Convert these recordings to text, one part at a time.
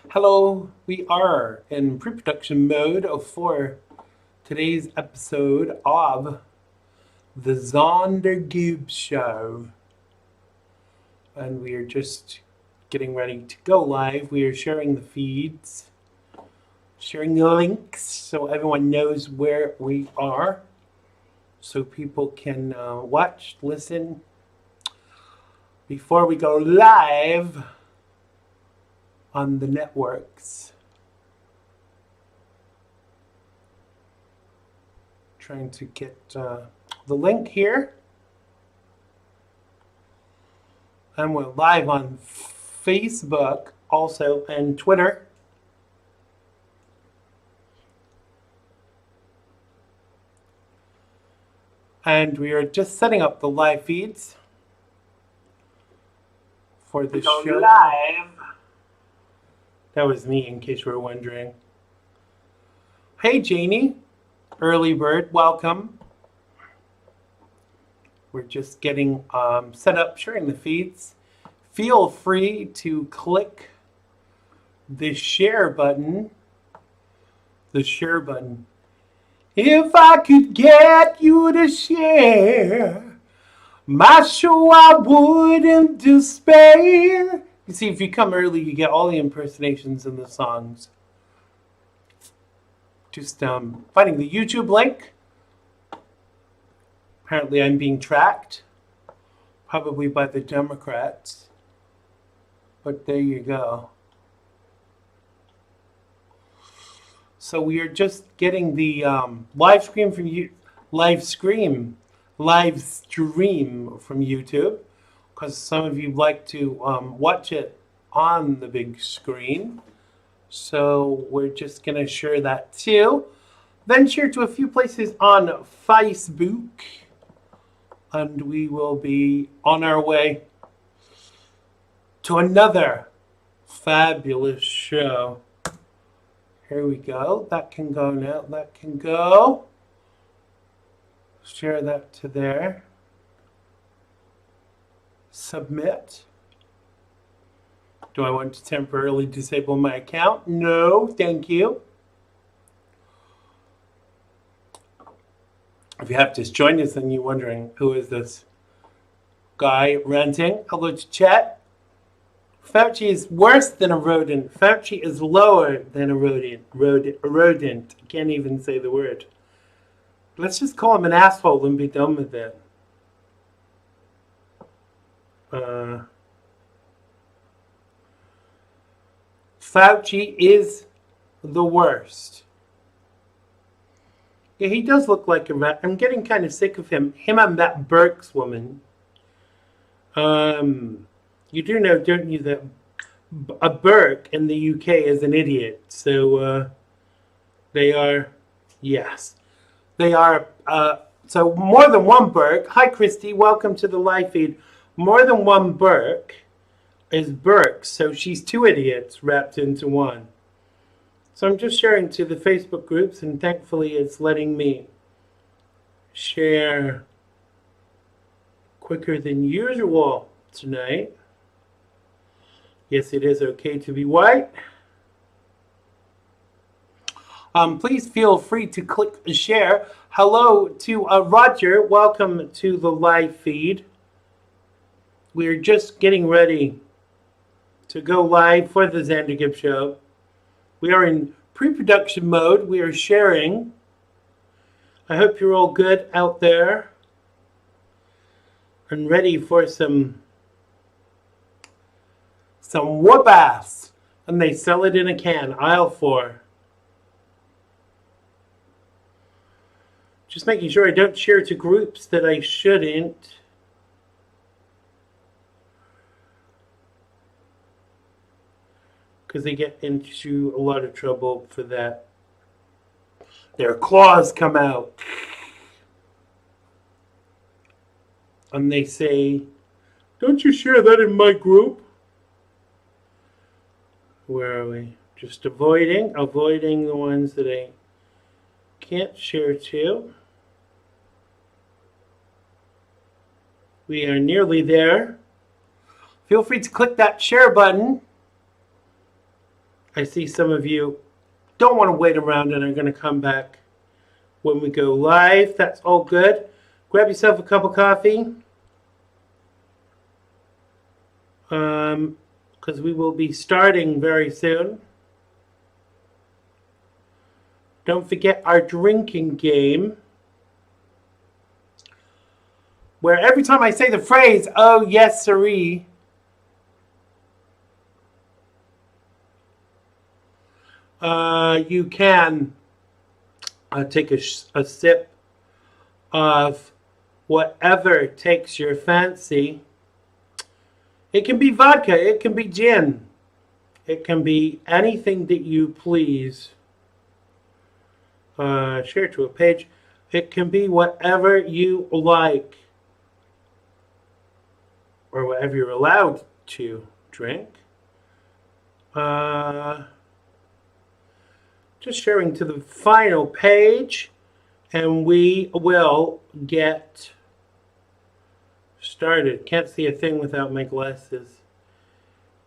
Hello, we are in pre-production mode for today's episode of the Xander Gibb Show. And we are just getting ready to go live. We are sharing the feeds, sharing the links so everyone knows where we are, so people can watch, listen before we go live on the networks. Trying to get the link here. And we're live on Facebook also and Twitter. And we are just setting up the live feeds for the show. Live. That was me, in case you were wondering. Hey, Janie. Early bird, welcome. We're just getting set up, sharing the feeds. Feel free to click the share button. The share button. If I could get you to share my show, I wouldn't despair. You see, if you come early, you get all the impersonations and the songs. Just finding the YouTube link. Apparently I'm being tracked, probably by the Democrats. But there you go. So we are just getting the live stream from YouTube, because some of you like to watch it on the big screen. So we're just going to share that too. Then share to a few places on Facebook. And we will be on our way to another fabulous show. Here we go. That can go now. That can go. Share that to there. Submit. Do I want to temporarily disable my account? No, thank you. If you have just joined us and you're wondering, who is this guy ranting? Hello to chat. Fauci is worse than a rodent. Fauci is lower than a rodent. Rodent. I can't even say the word. Let's just call him an asshole and be done with it. Fauci is the worst. Yeah, he does look like a rat. I'm getting kind of sick of him. Him and that Burks woman. You do know, don't you, that a Burke in the UK is an idiot. So they are, yes. They are, so more than one Burke. Hi, Christy. Welcome to the live feed. More than one Burke is Burke. So she's two idiots wrapped into one. So I'm just sharing to the Facebook groups, and thankfully it's letting me share quicker than usual tonight. Yes, it is okay to be white. Please feel free to click share. Hello to Roger. Welcome to the live feed. We're just getting ready to go live for the Xander Gibb Show. We are in pre-production mode. We are sharing. I hope you're all good out there and ready for some whoop-ass. And they sell it in a can, aisle 4. Just making sure I don't share to groups that I shouldn't. Because they get into a lot of trouble for that. Their claws come out. And they say, don't you share that in my group? Where are we? Just avoiding the ones that I can't share to. We are nearly there. Feel free to click that share button. I see some of you don't want to wait around and are going to come back when we go live. That's all good. Grab yourself a cup of coffee. Because we will be starting very soon. Don't forget our drinking game, where every time I say the phrase, "Oh yes, siree," you can take a sip of whatever takes your fancy. It can be vodka, it can be gin, it can be anything that you please. Share to a page. It can be whatever you like, or whatever you're allowed to drink. Just sharing to the final page, and we will get started. Can't see a thing without my glasses.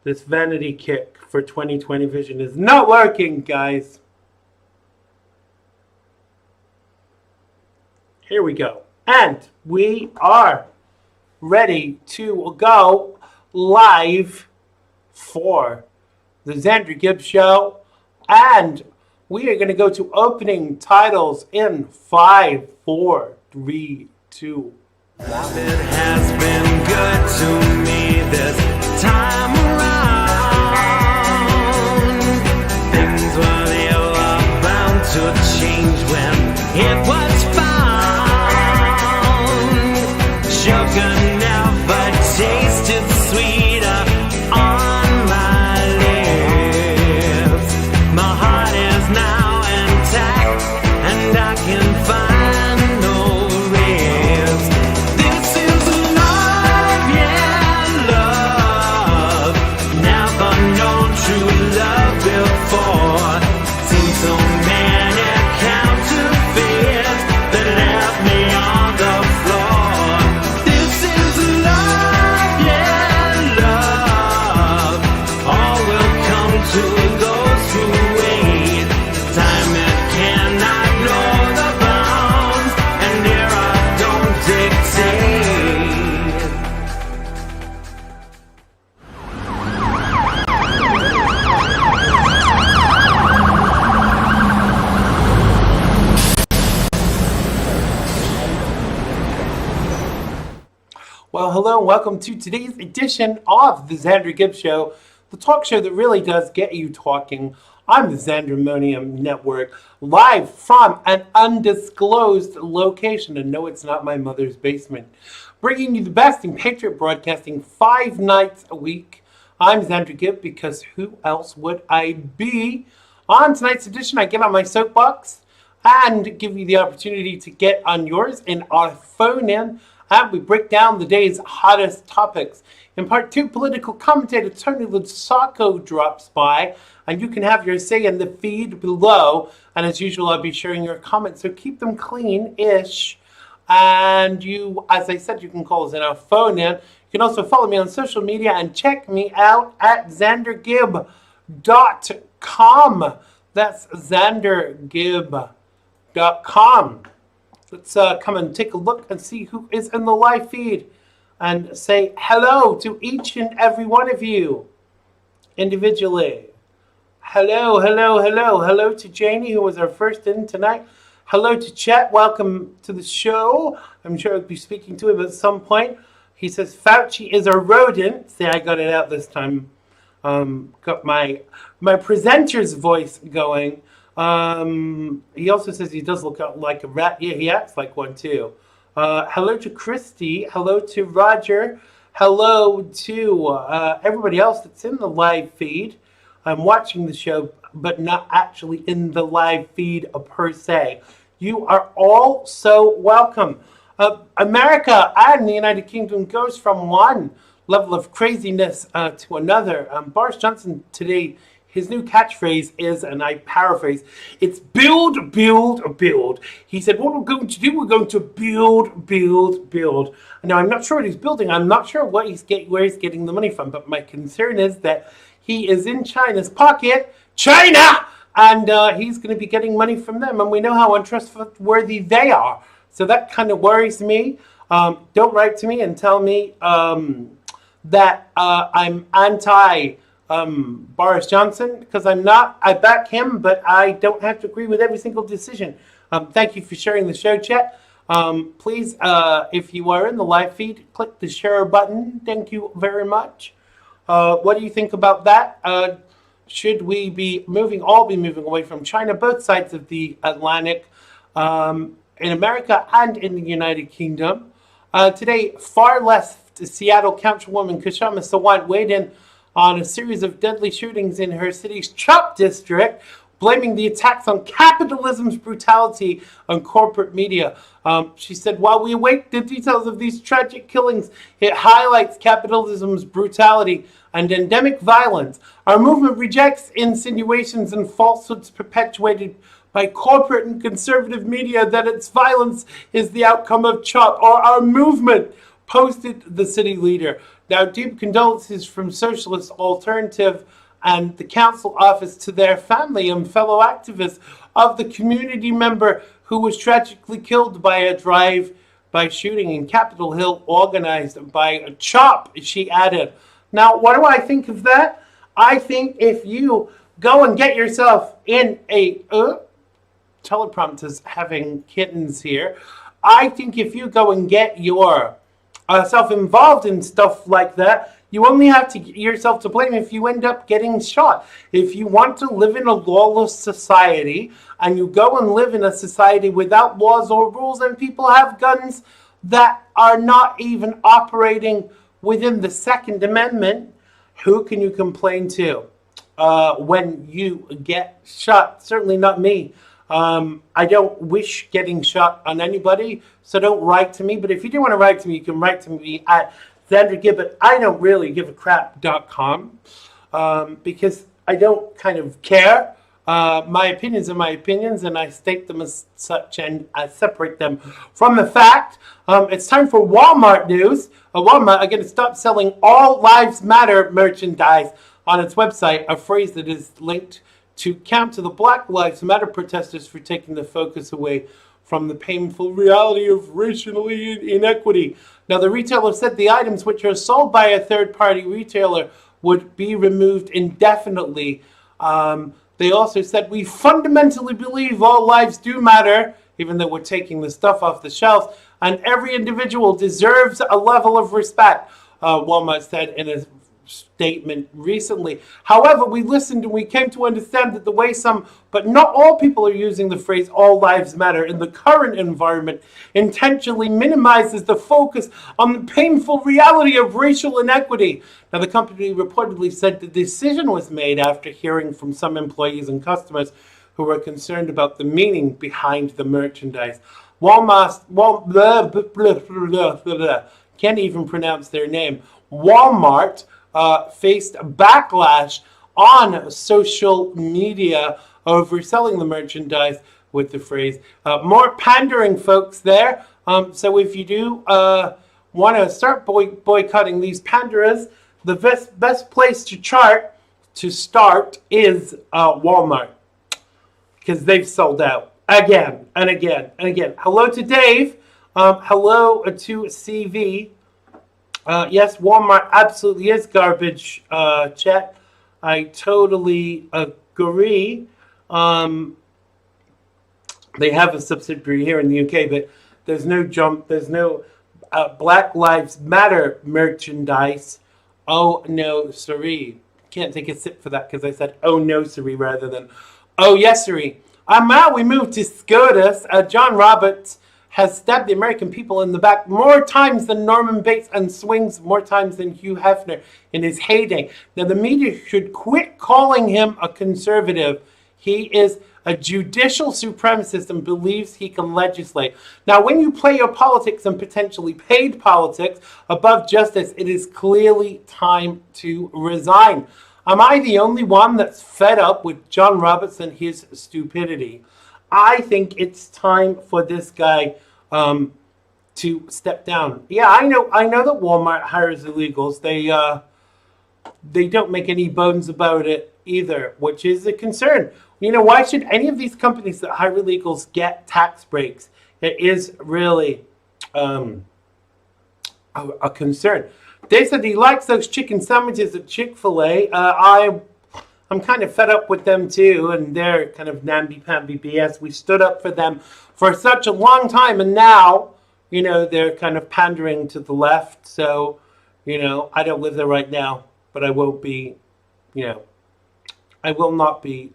This vanity kick for 20/20 vision is not working, guys. Here we go. And we are ready to go live for the Xander Gibb Show. And we are going to go to opening titles in 5, 4, 3, 2. It has been good to me this time around. Things were bound to change when it was found. Sugar never tasted sweeter on my lips. My heart is now intact, and I can find no ribs. This is love, yeah, love. Never known true love before. Seen so many counterfeits that left me on the floor. This is love, yeah, love. All will come to those who wait. Time it cannot know the bounds, and era don't dictate. Well, hello and welcome to today's edition of the Xander Gibb Show, the talk show that really does get you talking. I'm the Xandermonium Network, live from an undisclosed location, and no, it's not my mother's basement, bringing you the best in Patriot broadcasting 5 nights a week. I'm Xander Gibb, because who else would I be? On tonight's edition, I give out my soapbox and give you the opportunity to get on yours in our phone-in. And we break down the day's hottest topics. In part 2, political commentator Tony Lusacco drops by, and you can have your say in the feed below. And as usual, I'll be sharing your comments, so keep them clean-ish. And you, as I said, you can call us in our phone-in. You can also follow me on social media and check me out at xandergibb.com. That's xandergibb.com. Let's come and take a look and see who is in the live feed and say hello to each and every one of you individually. Hello, hello, hello. Hello to Janie, who was our first in tonight. Hello to Chet. Welcome to the show. I'm sure I'll be speaking to him at some point. He says Fauci is a rodent. See, I got it out this time. Got my presenter's voice going. He also says he does look like a rat. Yeah, he acts like one too. Hello to Christy. Hello to Roger. Hello to everybody else that's in the live feed. I'm watching the show, but not actually in the live feed per se. You are all so welcome. America and the United Kingdom goes from one level of craziness to another. Boris Johnson today, his new catchphrase is, and I paraphrase, it's build, build, build. He said, what we're going to do, we're going to build, build, build. Now, I'm not sure what he's building. I'm not sure what where he's getting the money from. But my concern is that he is in China's pocket China, and he's going to be getting money from them, and we know how untrustworthy they are. So that kind of worries me. Don't write to me and tell me that I'm anti Boris Johnson, because I'm not. I back him, but I don't have to agree with every single decision. Thank you for sharing the show, chat. Please, if you are in the live feed, click the share button. Thank you very much. What do you think about that? Should we be moving away from China, both sides of the Atlantic, in America and in the United Kingdom? Today, far left Seattle Councilwoman Kshama Sawant weighed in on a series of deadly shootings in her city's Chop district, blaming the attacks on capitalism's brutality on corporate media. She said, while we await the details of these tragic killings, it highlights capitalism's brutality and endemic violence. Our movement rejects insinuations and falsehoods perpetuated by corporate and conservative media that its violence is the outcome of Chop or our movement, posted the city leader. Now, deep condolences from Socialist Alternative and the council office to their family and fellow activists of the community member who was tragically killed by a drive-by shooting in Capitol Hill organized by a Chop, she added. Now, what do I think of that? I think if you go and get yourself in a... teleprompter's having kittens here. I think if you go and get your self involved in stuff like that, you only have to get yourself to blame if you end up getting shot. If you want to live in a lawless society and you go and live in a society without laws or rules and people have guns that are not even operating within the Second Amendment, who can you complain to when you get shot? Certainly not me. I don't wish getting shot on anybody, so don't write to me. But if you do want to write to me, you can write to me at Xander Gibb at I don't really give a crap.com, because I don't kind of care. My opinions are my opinions, and I state them as such, and I separate them from the fact. It's time for Walmart news. Walmart are going to stop selling All Lives Matter merchandise on its website, a phrase that is linked to counter the Black Lives Matter protesters for taking the focus away from the painful reality of racial inequity. Now, the retailer said the items which are sold by a third-party retailer would be removed indefinitely. They also said, we fundamentally believe all lives do matter, even though we're taking the stuff off the shelves, and every individual deserves a level of respect, Walmart said in a statement recently. However, we listened and we came to understand that the way some, but not all people are using the phrase all lives matter in the current environment intentionally minimizes the focus on the painful reality of racial inequity. Now, the company reportedly said the decision was made after hearing from some employees and customers who were concerned about the meaning behind the merchandise. Can't even pronounce their name. Walmart faced backlash on social media over selling the merchandise with the phrase. More pandering, folks, there. So if you do want to start boycotting these panderers, the best place to start is Walmart, because they've sold out again and again and again. Hello to Dave. Hello to CV. Yes, Walmart absolutely is garbage, chat. I totally agree. They have a subsidiary here in the UK, but there's no Black Lives Matter merchandise. Oh, no, siree. Can't take a sip for that because I said, oh, no, siree, rather than, oh, yes, siree. Now we move to SCOTUS. John Roberts has stabbed the American people in the back more times than Norman Bates and swings more times than Hugh Hefner in his heyday. Now, the media should quit calling him a conservative. He is a judicial supremacist and believes he can legislate. Now, when you play your politics and potentially paid politics above justice, it is clearly time to resign. Am I the only one that's fed up with John Roberts and his stupidity? I think it's time for this guy to step down. Yeah, I know that Walmart hires illegals. They they don't make any bones about it either, which is a concern. Why should any of these companies that hire illegals get tax breaks? It is really a concern. They said he likes those chicken sandwiches at Chick-fil-A. I'm kind of fed up with them too, and they're kind of namby-pamby BS. We stood up for them for such a long time, and now, they're kind of pandering to the left. So, I don't live there right now, but I won't be, I will not be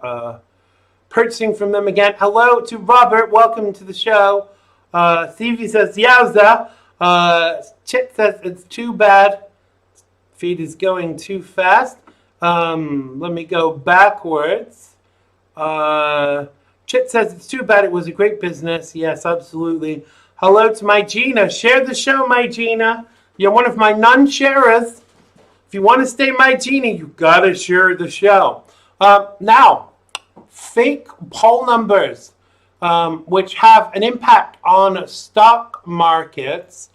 purchasing from them again. Hello to Robert. Welcome to the show. Stevie says, yowza. Chip says, it's too bad. Feed is going too fast. Let me go backwards. Chip says, it's too bad. It was a great business. Yes, absolutely. Hello to my Gina. Share the show, my Gina. You're one of my non-sharers. If you want to stay my Gina, you got to share the show. Now, fake poll numbers, which have an impact on stock markets.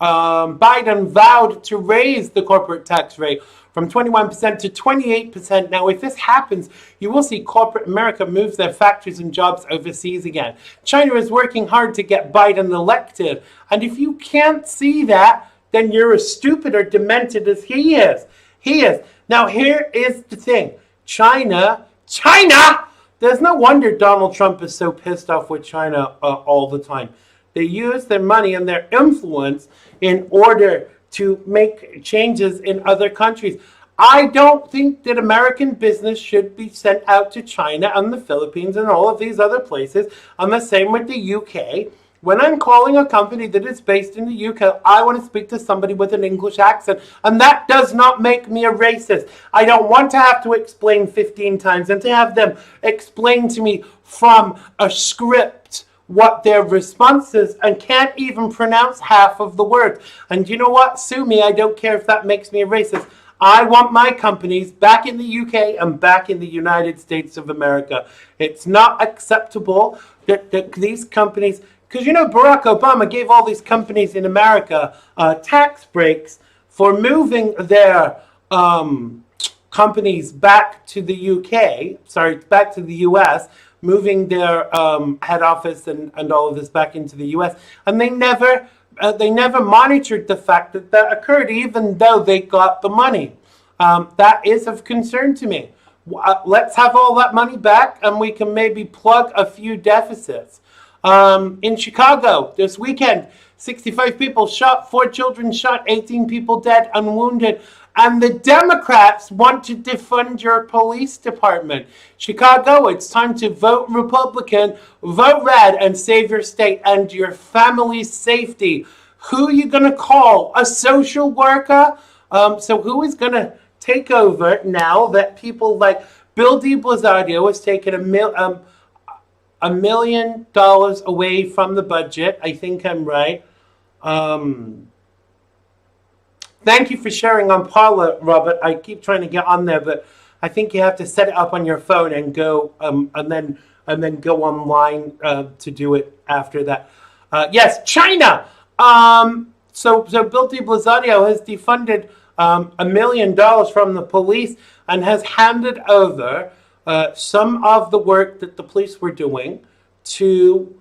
Biden vowed to raise the corporate tax rate from 21% to 28%. Now, if this happens, you will see corporate America move their factories and jobs overseas again. China is working hard to get Biden elected. And if you can't see that, then you're as stupid or demented as he is. He is. Now, here is the thing. China! There's no wonder Donald Trump is so pissed off with China all the time. They use their money and their influence in order to make changes in other countries. I don't think that American business should be sent out to China and the Philippines and all of these other places. I'm the same with the UK. When I'm calling a company that is based in the UK, I want to speak to somebody with an English accent. And that does not make me a racist. I don't want to have to explain 15 times and to have them explain to me from a script what their response is and can't even pronounce half of the words. And you know what? Sue me. I don't care if that makes me a racist. I want my companies back in the UK and back in the United States of America. It's not acceptable that these companies, because Barack Obama gave all these companies in America tax breaks for moving their companies back to the back to the US, moving their head office and all of this back into the U.S. And they never monitored the fact that occurred, even though they got the money. That is of concern to me. Let's have all that money back, and we can maybe plug a few deficits. In Chicago this weekend, 65 people shot, 4 children shot, 18 people dead and wounded. And the Democrats want to defund your police department. Chicago, it's time to vote Republican, vote red, and save your state and your family's safety. Who are you going to call? A social worker? So who is going to take over now that people like Bill de Blasio has taken $1 million away from the budget? I think I'm right. Thank you for sharing on Paula, Robert. I keep trying to get on there, but I think you have to set it up on your phone and go, and then go online to do it after that. Yes, China. So Bill de Blasio has defunded $1 million from the police and has handed over some of the work that the police were doing to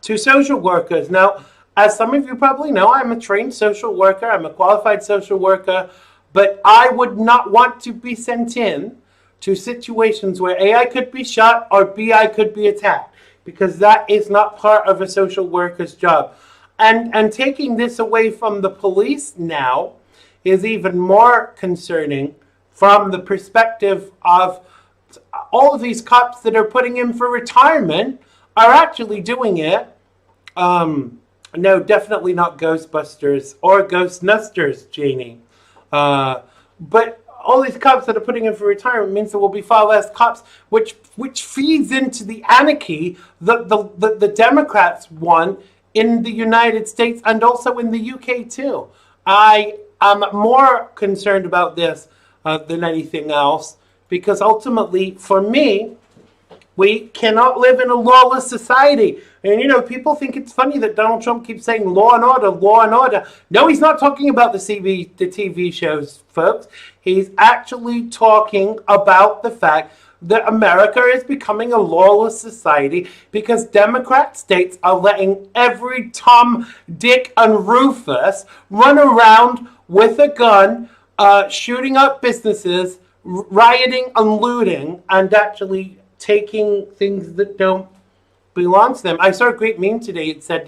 social workers. Now, as some of you probably know, I'm a trained social worker. I'm a qualified social worker. But I would not want to be sent in to situations where A, I could be shot, or B, I could be attacked. Because that is not part of a social worker's job. And taking this away from the police now is even more concerning from the perspective of all of these cops that are putting in for retirement are actually doing it. No, definitely not Ghostbusters or Ghostnusters, Janie. But all these cops that are putting in for retirement means there will be far less cops, which feeds into the anarchy that the Democrats want in the United States and also in the UK too. I am more concerned about this than anything else, because ultimately, for me, We cannot live in a lawless society. And, people think it's funny that Donald Trump keeps saying law and order, law and order. No, he's not talking about the TV shows, folks. He's actually talking about the fact that America is becoming a lawless society because Democrat states are letting every Tom, Dick, and Rufus run around with a gun, shooting up businesses, rioting and looting, and actually taking things that don't belong to them. I saw a great meme today. It said,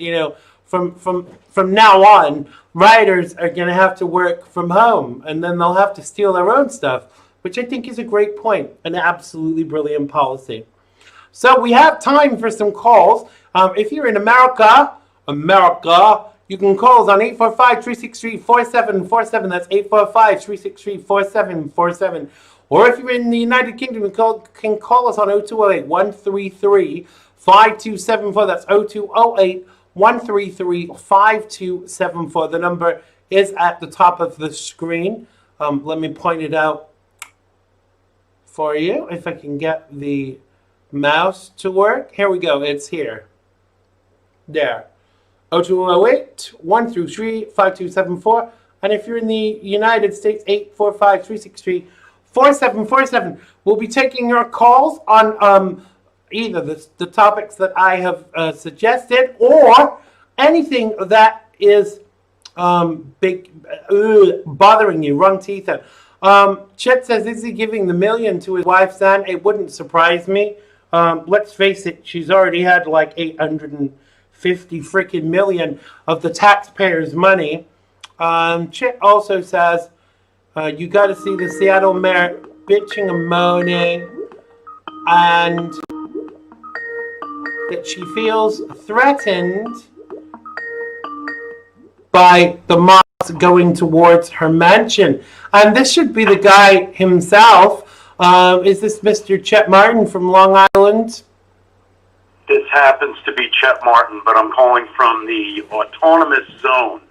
from now on, rioters are going to have to work from home, and then they'll have to steal their own stuff, which I think is a great point, an absolutely brilliant policy. So we have time for some calls. If you're in America, you can call us on 845-363-4747. That's 845-363-4747. Or if you're in the United Kingdom, you can call us on 0208-133-5274. That's 0208-133-5274. The number is at the top of the screen. Let me point it out for you, if I can get the mouse to work. Here we go. It's here. There. 0208-133-5274. And if you're in the United States, 845-363-4747. We'll be taking your calls on either the topics that I have suggested or anything that is bothering you. Wrong teeth. Chet says, is he giving the $1 million to his wife, San? It wouldn't surprise me. Let's face it, she's already had like 850 freaking million of the taxpayers' money. Chet also says, you got to see the Seattle mayor bitching and moaning, and that she feels threatened by the mobs going towards her mansion. And this should be the guy himself. Is this Mr. Chet Martin from Long Island? This happens to be Chet Martin, but I'm calling from the autonomous zone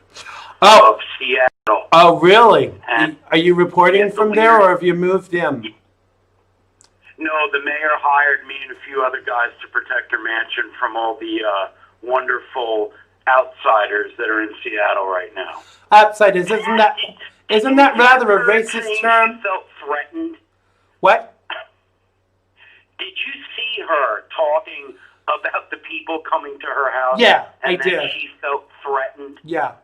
of Seattle. Oh, really? And are you reporting from there, or have you moved in? No, the mayor hired me and a few other guys to protect her mansion from all the wonderful outsiders that are in Seattle right now. Outsiders, isn't that rather a racist term? She felt threatened. What? Did you see her talking about the people coming to her house? Yeah, I did. And she felt threatened. Yeah.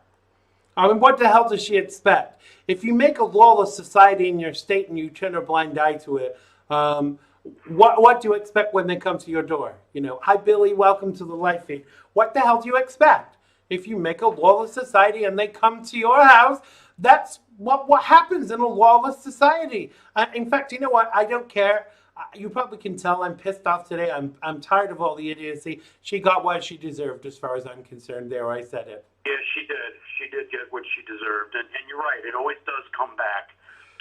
I mean, what the hell does she expect? If you make a lawless society in your state and you turn a blind eye to it, what do you expect when they come to your door? Hi, Billy, welcome to the Life Feed. What the hell do you expect? If you make a lawless society and they come to your house, that's what happens in a lawless society. In fact, you know what? I don't care. You probably can tell I'm pissed off today. I'm tired of all the idiocy. She got what she deserved, as far as I'm concerned. There, I said it. Yeah, she did. She did get what she deserved. And you're right. It always does come back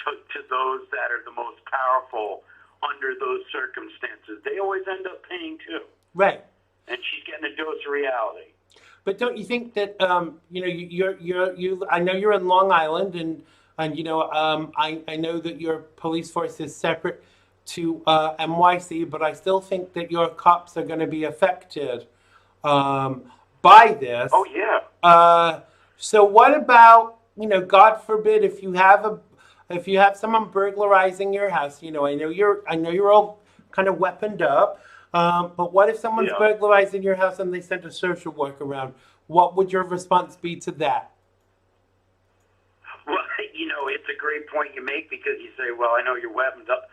to those that are the most powerful under those circumstances. They always end up paying too. Right. And she's getting a dose of reality. But don't you think that you? I know you're in Long Island, and I know that your police force is separate to NYC, but I still think that your cops are going to be affected by this. Oh yeah. So what about God forbid if you have someone burglarizing your house? I know you're all kind of weaponed up. But what if someone's burglarizing your house and they sent a social worker around? What would your response be to that? Well, it's a great point you make, because you say, well, I know you're weaponed up.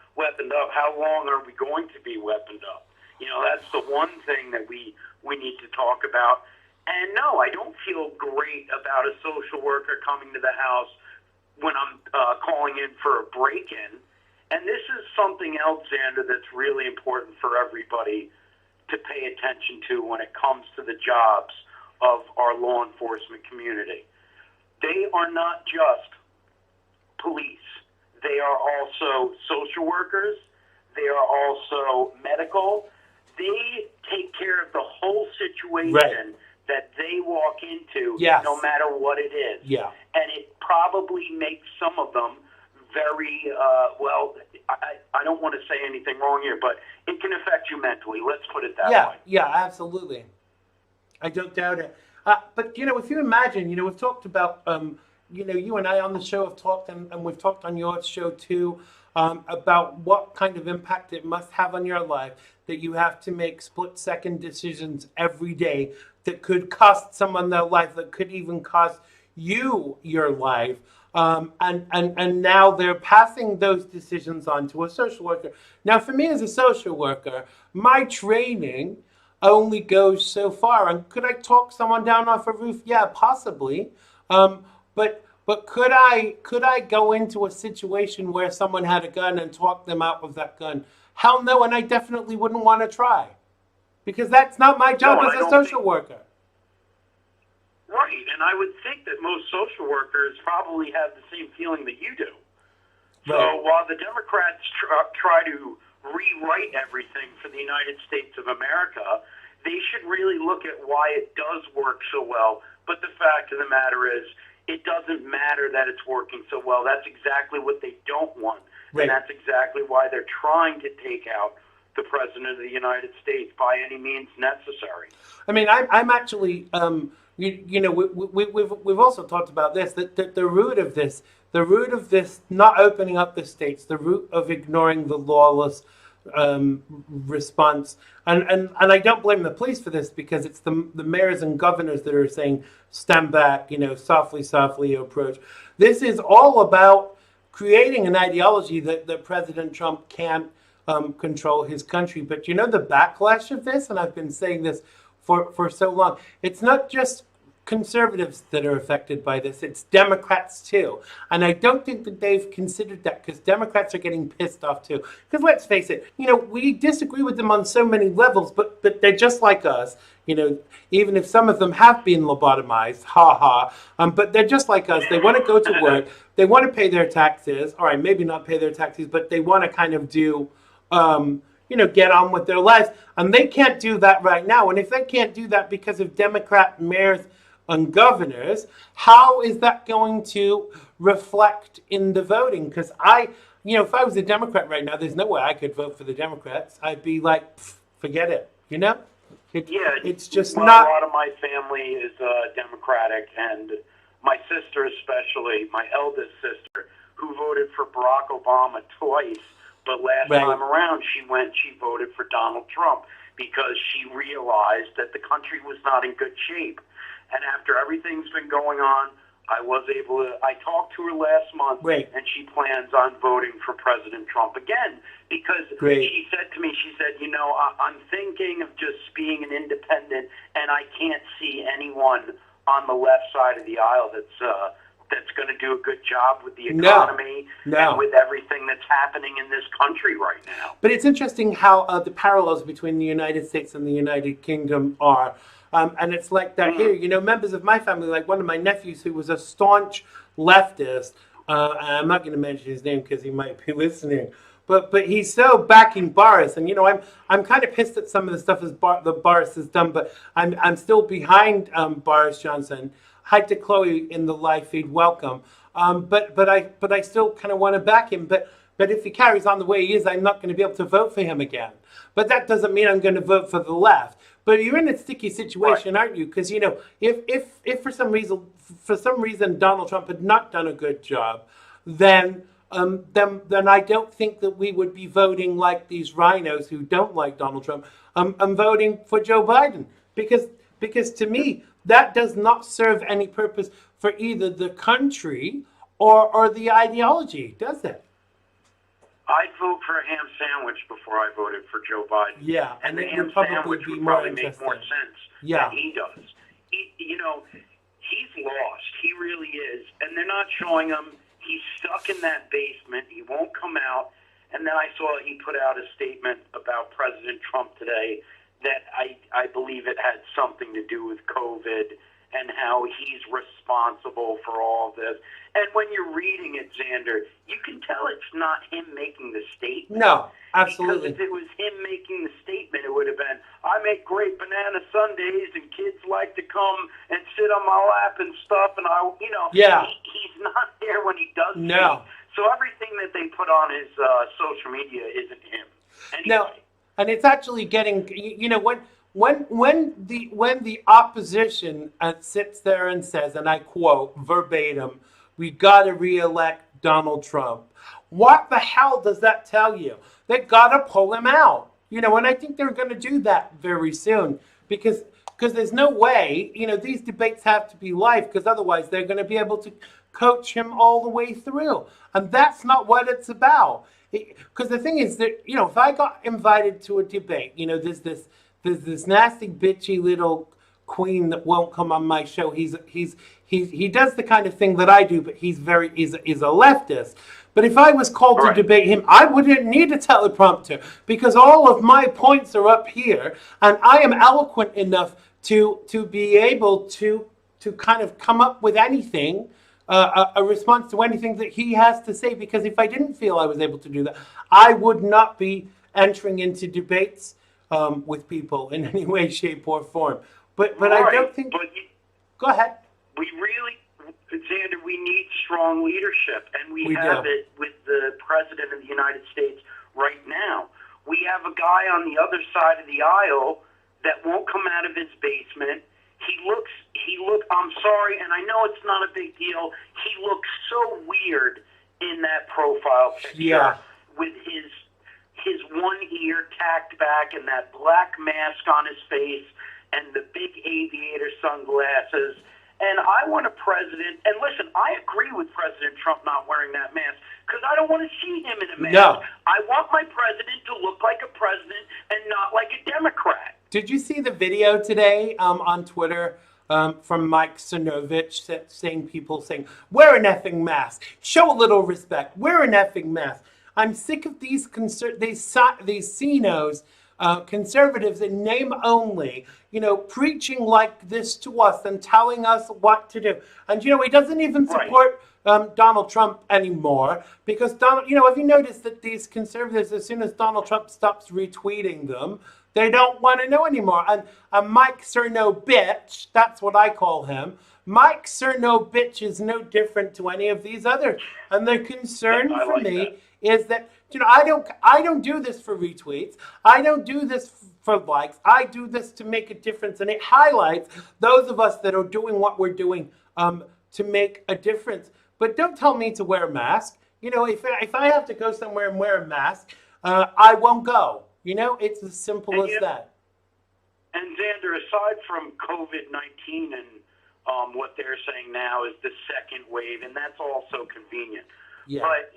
How long are we going to be weaponed up? That's the one thing that we need to talk about. And no, I don't feel great about a social worker coming to the house when I'm calling in for a break-in. And this is something else, Xander, that's really important for everybody to pay attention to when it comes to the jobs of our law enforcement community. They are not just police. They are also social workers. They are also medical. They take care of the whole situation that they walk into, no matter what it is. Yeah. And it probably makes some of them very, I don't want to say anything wrong here, but it can affect you mentally. Let's put it that way. Yeah, absolutely. I don't doubt it. But, if you imagine, we've talked about, you and I on the show have talked, and we've talked on your show too, about what kind of impact it must have on your life, that you have to make split-second decisions every day that could cost someone their life, that could even cost you your life. And now they're passing those decisions on to a social worker. Now, for me as a social worker, my training only goes so far. And could I talk someone down off a roof? Yeah, possibly. But could I go into a situation where someone had a gun and talk them out of that gun? Hell no, and I definitely wouldn't want to try, because that's not my job as a social worker. Right, and I would think that most social workers probably have the same feeling that you do. So Right. while the Democrats try to rewrite everything for the United States of America, they should really look at why it does work so well. But the fact of the matter is, it doesn't matter that it's working so well. That's exactly what they don't want. Right. And that's exactly why they're trying to take out the President of the United States by any means necessary. I mean, I'm actually, we've also talked about this, that the root of this not opening up the states, the root of ignoring the lawless response, and I don't blame the police for this, because it's the mayors and governors that are saying, stand back, softly approach. This is all about creating an ideology that President Trump can't control his country. But the backlash of this, and I've been saying this for so long, it's not just conservatives that are affected by this, it's Democrats too. And I don't think that they've considered that, because Democrats are getting pissed off too. Because let's face it, we disagree with them on so many levels, but they're just like us. Even if some of them have been lobotomized, but they're just like us. They want to go to work, they want to pay their taxes, all right, maybe not pay their taxes, but they want to kind of do, get on with their lives. And they can't do that right now. And if they can't do that because of Democrat mayors and governors, how is that going to reflect in the voting? Because if I was a Democrat right now, there's no way I could vote for the Democrats. I'd be like, forget it, It's just not. A lot of my family is Democratic, and my sister especially, my eldest sister, who voted for Barack Obama twice, but last time around she voted for Donald Trump, because she realized that the country was not in good shape. And after everything's been going on, I talked to her last month, and she plans on voting for President Trump again, because she said to me, I'm thinking of just being an independent, and I can't see anyone on the left side of the aisle that's going to do a good job with the economy and with everything that's happening in this country right now. But it's interesting how the parallels between the United States and the United Kingdom are. And it's like that here. Members of my family, like one of my nephews who was a staunch leftist, I'm not going to mention his name because he might be listening, but he's so backing Boris. And, I'm kind of pissed at some of the stuff that Boris has done, but I'm still behind Boris Johnson. Hi to Chloe in the live feed, welcome. But I still kind of want to back him. But if he carries on the way he is, I'm not going to be able to vote for him again. But that doesn't mean I'm going to vote for the left. But you're in a sticky situation, aren't you? Because if for some reason Donald Trump had not done a good job, then I don't think that we would be voting like these rhinos who don't like Donald Trump. I'm voting for Joe Biden, because to me that does not serve any purpose for either the country or the ideology, does it? I'd vote for a ham sandwich before I voted for Joe Biden. Yeah, and the ham sandwich would probably make more sense than he does. He's lost. He really is. And they're not showing him. He's stuck in that basement. He won't come out. And then I saw he put out a statement about President Trump today that I believe it had something to do with COVID and how he's responsible for all this. And when you're reading it, Xander, you can tell it's not him making the statement. No, absolutely. Because if it was him making the statement, it would have been, I make great banana sundaes and kids like to come and sit on my lap and stuff. And he's not there when he does No. speak. So everything that they put on his social media isn't him. Anyway. No, and it's actually getting, when the opposition sits there and says, and I quote verbatim, "We got to reelect Donald Trump." What the hell does that tell you? They got to pull him out. And I think they're going to do that very soon because there's no way, these debates have to be live because otherwise they're going to be able to coach him all the way through. And that's not what it's about. Because the thing is that, if I got invited to a debate, there's this nasty, bitchy little queen that won't come on my show. He does the kind of thing that I do, but he's a leftist. But if I was called to debate him, I wouldn't need a teleprompter because all of my points are up here, and I am eloquent enough to be able to kind of come up with anything, a response to anything that he has to say. Because if I didn't feel I was able to do that, I would not be entering into debates with people in any way, shape, or form. But I don't think. Go ahead. We really, Xander, we need strong leadership, and we have it with the President of the United States right now. We have a guy on the other side of the aisle that won't come out of his basement. He looks, I'm sorry, and I know it's not a big deal. He looks so weird in that profile picture with his one ear tacked back and that black mask on his face and the big aviator sunglasses. And I want a president, and listen, I agree with President Trump not wearing that mask because I don't want to see him in a mask. No. I want my president to look like a president and not like a Democrat. Did you see the video today on Twitter from Mike Cernovich saying, wear an effing mask, show a little respect, wear an effing mask. I'm sick of these CINOs, conservatives in name only, preaching like this to us and telling us what to do. And, he doesn't even support Donald Trump anymore because have you noticed that these conservatives, as soon as Donald Trump stops retweeting them, they don't want to know anymore. And Mike Cernovich, that's what I call him. Mike Cernovich is no different to any of these others. And the concern for me is that, I don't do this for retweets. I don't do this for likes. I do this to make a difference. And it highlights those of us that are doing what we're doing to make a difference. But don't tell me to wear a mask. If I have to go somewhere and wear a mask, I won't go. It's as simple as that. And Xander, aside from COVID-19 and what they're saying now is the second wave, and that's also convenient. Yeah. But,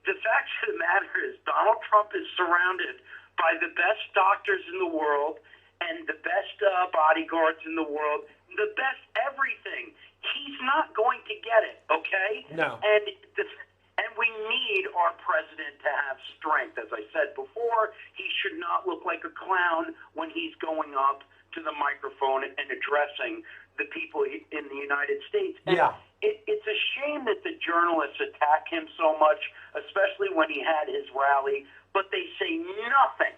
the fact of the matter is Donald Trump is surrounded by the best doctors in the world and the best bodyguards in the world, the best everything. He's not going to get it, okay? No. And we need our president to have strength. As I said before, he should not look like a clown when he's going up to the microphone and addressing the people in the United States. And it's a shame that the journalists attack him so much, especially when he had his rally, but they say nothing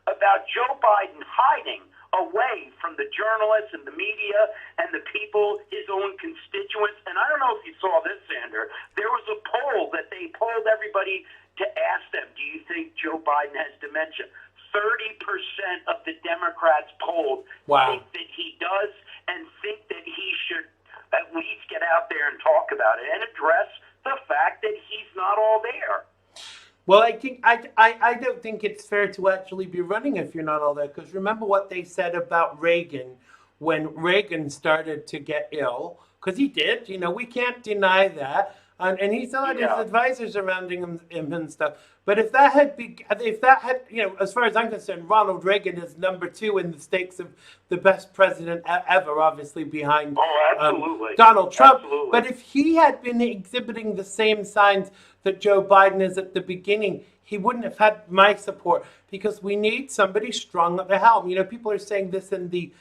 about Joe Biden hiding away from the journalists and the media and the people, his own constituents. And I don't know if you saw this, Xander. There was a poll that they polled everybody to ask them, do you think Joe Biden has dementia? 30% of the Democrats polled think that he does and think that he should at least get out there and talk about it and address the fact that he's not all there. Well, I don't think it's fair to actually be running if you're not all there. Because remember what they said about Reagan when Reagan started to get ill. Because he did, we can't deny that. And he still had his advisors surrounding him and stuff. But if that had, as far as I'm concerned, Ronald Reagan is number 2 in the stakes of the best president ever, obviously behind Donald Trump. Absolutely. But if he had been exhibiting the same signs that Joe Biden is at the beginning, he wouldn't have had my support because we need somebody strong at the helm. People are saying this in the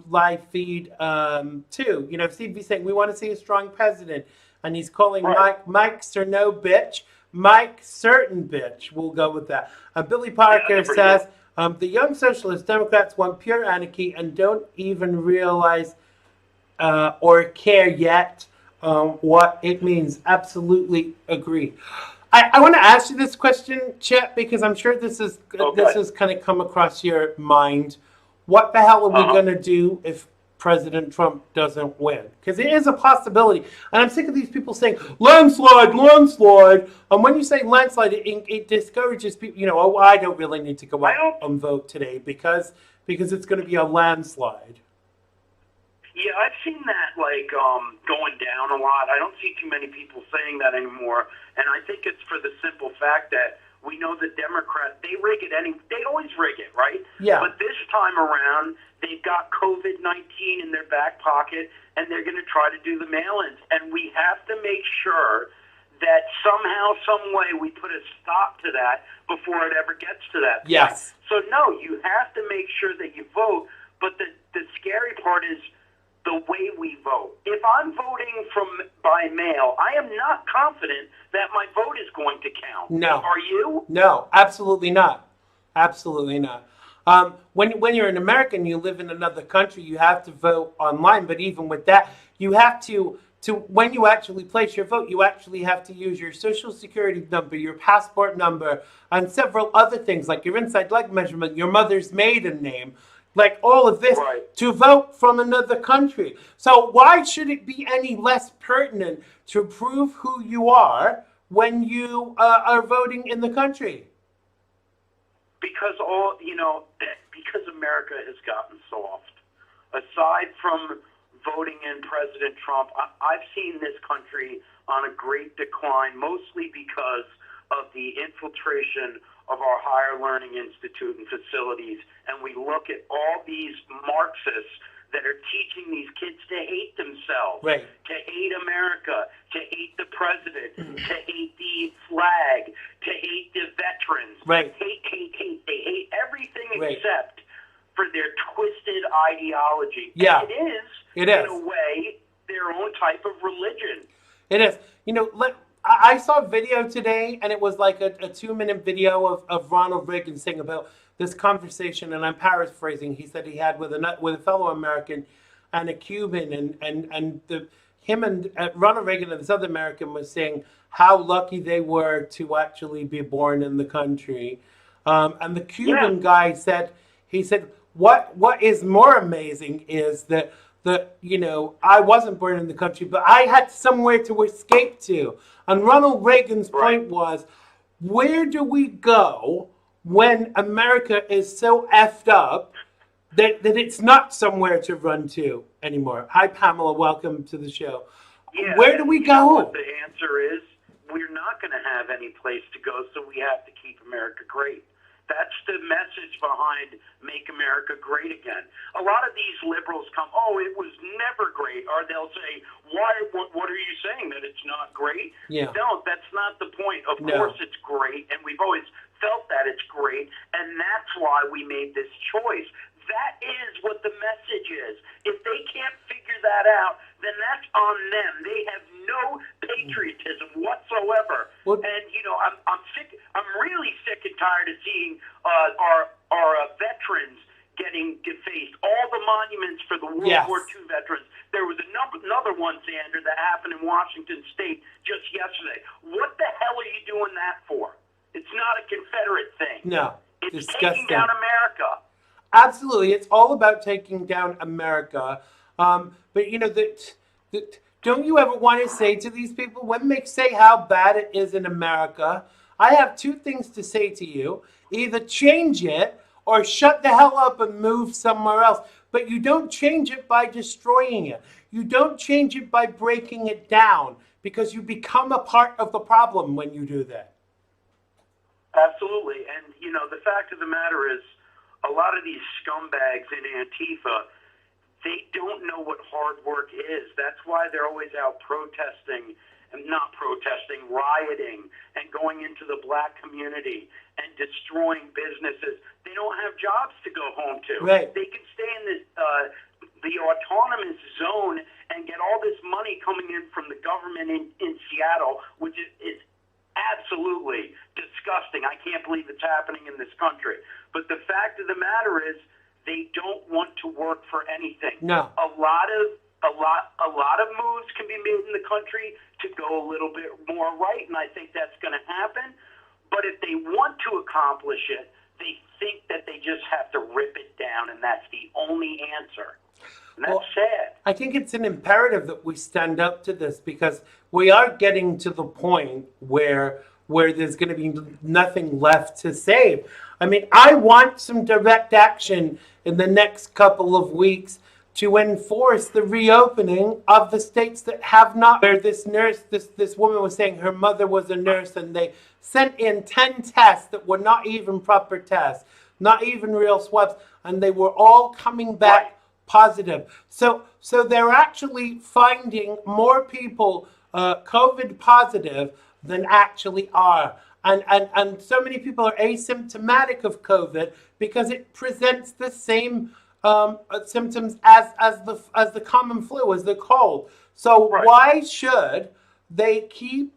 live feed too. Steve saying we want to see a strong president. And he's calling Mike Cernovich, Mike Certain Bitch. We'll go with that. Billy Parker says, the young socialist Democrats want pure anarchy and don't even realize or care yet what it means. Absolutely agree. I want to ask you this question, Chet, because I'm sure this has kind of come across your mind. What the hell are we going to do if President Trump doesn't win? Because it is a possibility. And I'm sick of these people saying, landslide, landslide. And when you say landslide, it discourages people. You know, oh, I don't really need to go out and vote today because it's going to be a landslide. Yeah, I've seen that going down a lot. I don't see too many people saying that anymore, and I think it's for the simple fact that we know the Democrats, they always rig it, right? Yeah. But this time around, they've got COVID-19 in their back pocket, and they're going to try to do the mail-ins, and we have to make sure that somehow, some way, we put a stop to that before it ever gets to that point. Yes. So no, you have to make sure that you vote, but the scary part is the way we vote. If I'm voting by mail, I am not confident that my vote is going to count. No. Are you? No, absolutely not. Absolutely not. When you're an American, you live in another country, you have to vote online. But even with that, you have to when you actually place your vote, you actually have to use your social security number, your passport number, and several other things like your inside leg measurement, your mother's maiden name. Like all of this to vote from another country. So why should it be any less pertinent to prove who you are when you are voting in the country? Because because America has gotten soft. Aside from voting in President Trump, I've seen this country on a great decline, mostly because of the infiltration of our higher learning institute and facilities, and we look at all these Marxists that are teaching these kids to hate themselves, to hate America, to hate the president, to hate the flag, to hate the veterans, hate. They hate everything except for their twisted ideology. Yeah, and it is in a way their own type of religion. It is. You know, I saw a video today, and it was like a 2-minute video of Ronald Reagan saying about this conversation, and I'm paraphrasing. He said he had with a fellow American and a Cuban, and him and Ronald Reagan and this other American was saying how lucky they were to actually be born in the country. And the Cuban guy said, what is more amazing is that I wasn't born in the country, but I had somewhere to escape to. And Ronald Reagan's point was, where do we go when America is so effed up that it's not somewhere to run to anymore? Hi, Pamela. Welcome to the show. Yeah, where do we go? What the answer is, we're not going to have any place to go, so we have to keep America great. That's the message behind Make America Great Again. A lot of these liberals come, it was never great. Or they'll say, what are you saying, that it's not great? Yeah. No, that's not the point. Of course it's great, and we've always felt that it's great, and that's why we made this choice. That is what the message is. If they can't figure that out, then that's on them. They have no patriotism whatsoever. Well, and I'm sick. I'm really sick and tired of seeing our veterans getting defaced. All the monuments for the World War II veterans. There was another one, Xander, that happened in Washington State just yesterday. What the hell are you doing that for? It's not a Confederate thing. No, it's disgusting. taking down America. Absolutely, it's all about taking down America. But don't you ever want to say to these people, when they say how bad it is in America, I have two things to say to you. Either change it or shut the hell up and move somewhere else. But you don't change it by destroying it. You don't change it by breaking it down, because you become a part of the problem when you do that. Absolutely. And, the fact of the matter is, a lot of these scumbags in Antifa, they don't know what hard work is. That's why they're always out rioting and going into the black community and destroying businesses. They don't have jobs to go home to. Right. They can stay in the autonomous zone and get all this money coming in from the government in Seattle, which is absolutely disgusting. I can't believe it's happening in this country. But the fact of the matter is, they don't want to work for anything. No. A lot of a lot of moves can be made in the country to go a little bit more right, and I think that's going to happen. But if they want to accomplish it, they think that they just have to rip it down, and that's the only answer. And that's sad. I think it's an imperative that we stand up to this, because we are getting to the point where there's going to be nothing left to save. I mean, I want some direct action in the next couple of weeks to enforce the reopening of the states that have not. Where this nurse, this woman was saying her mother was a nurse, and they sent in 10 tests that were not even proper tests, not even real swabs, and they were all coming back positive. So they're actually finding more people COVID positive than actually are. And so many people are asymptomatic of COVID because it presents the same symptoms as the common flu, as the cold. So why should they keep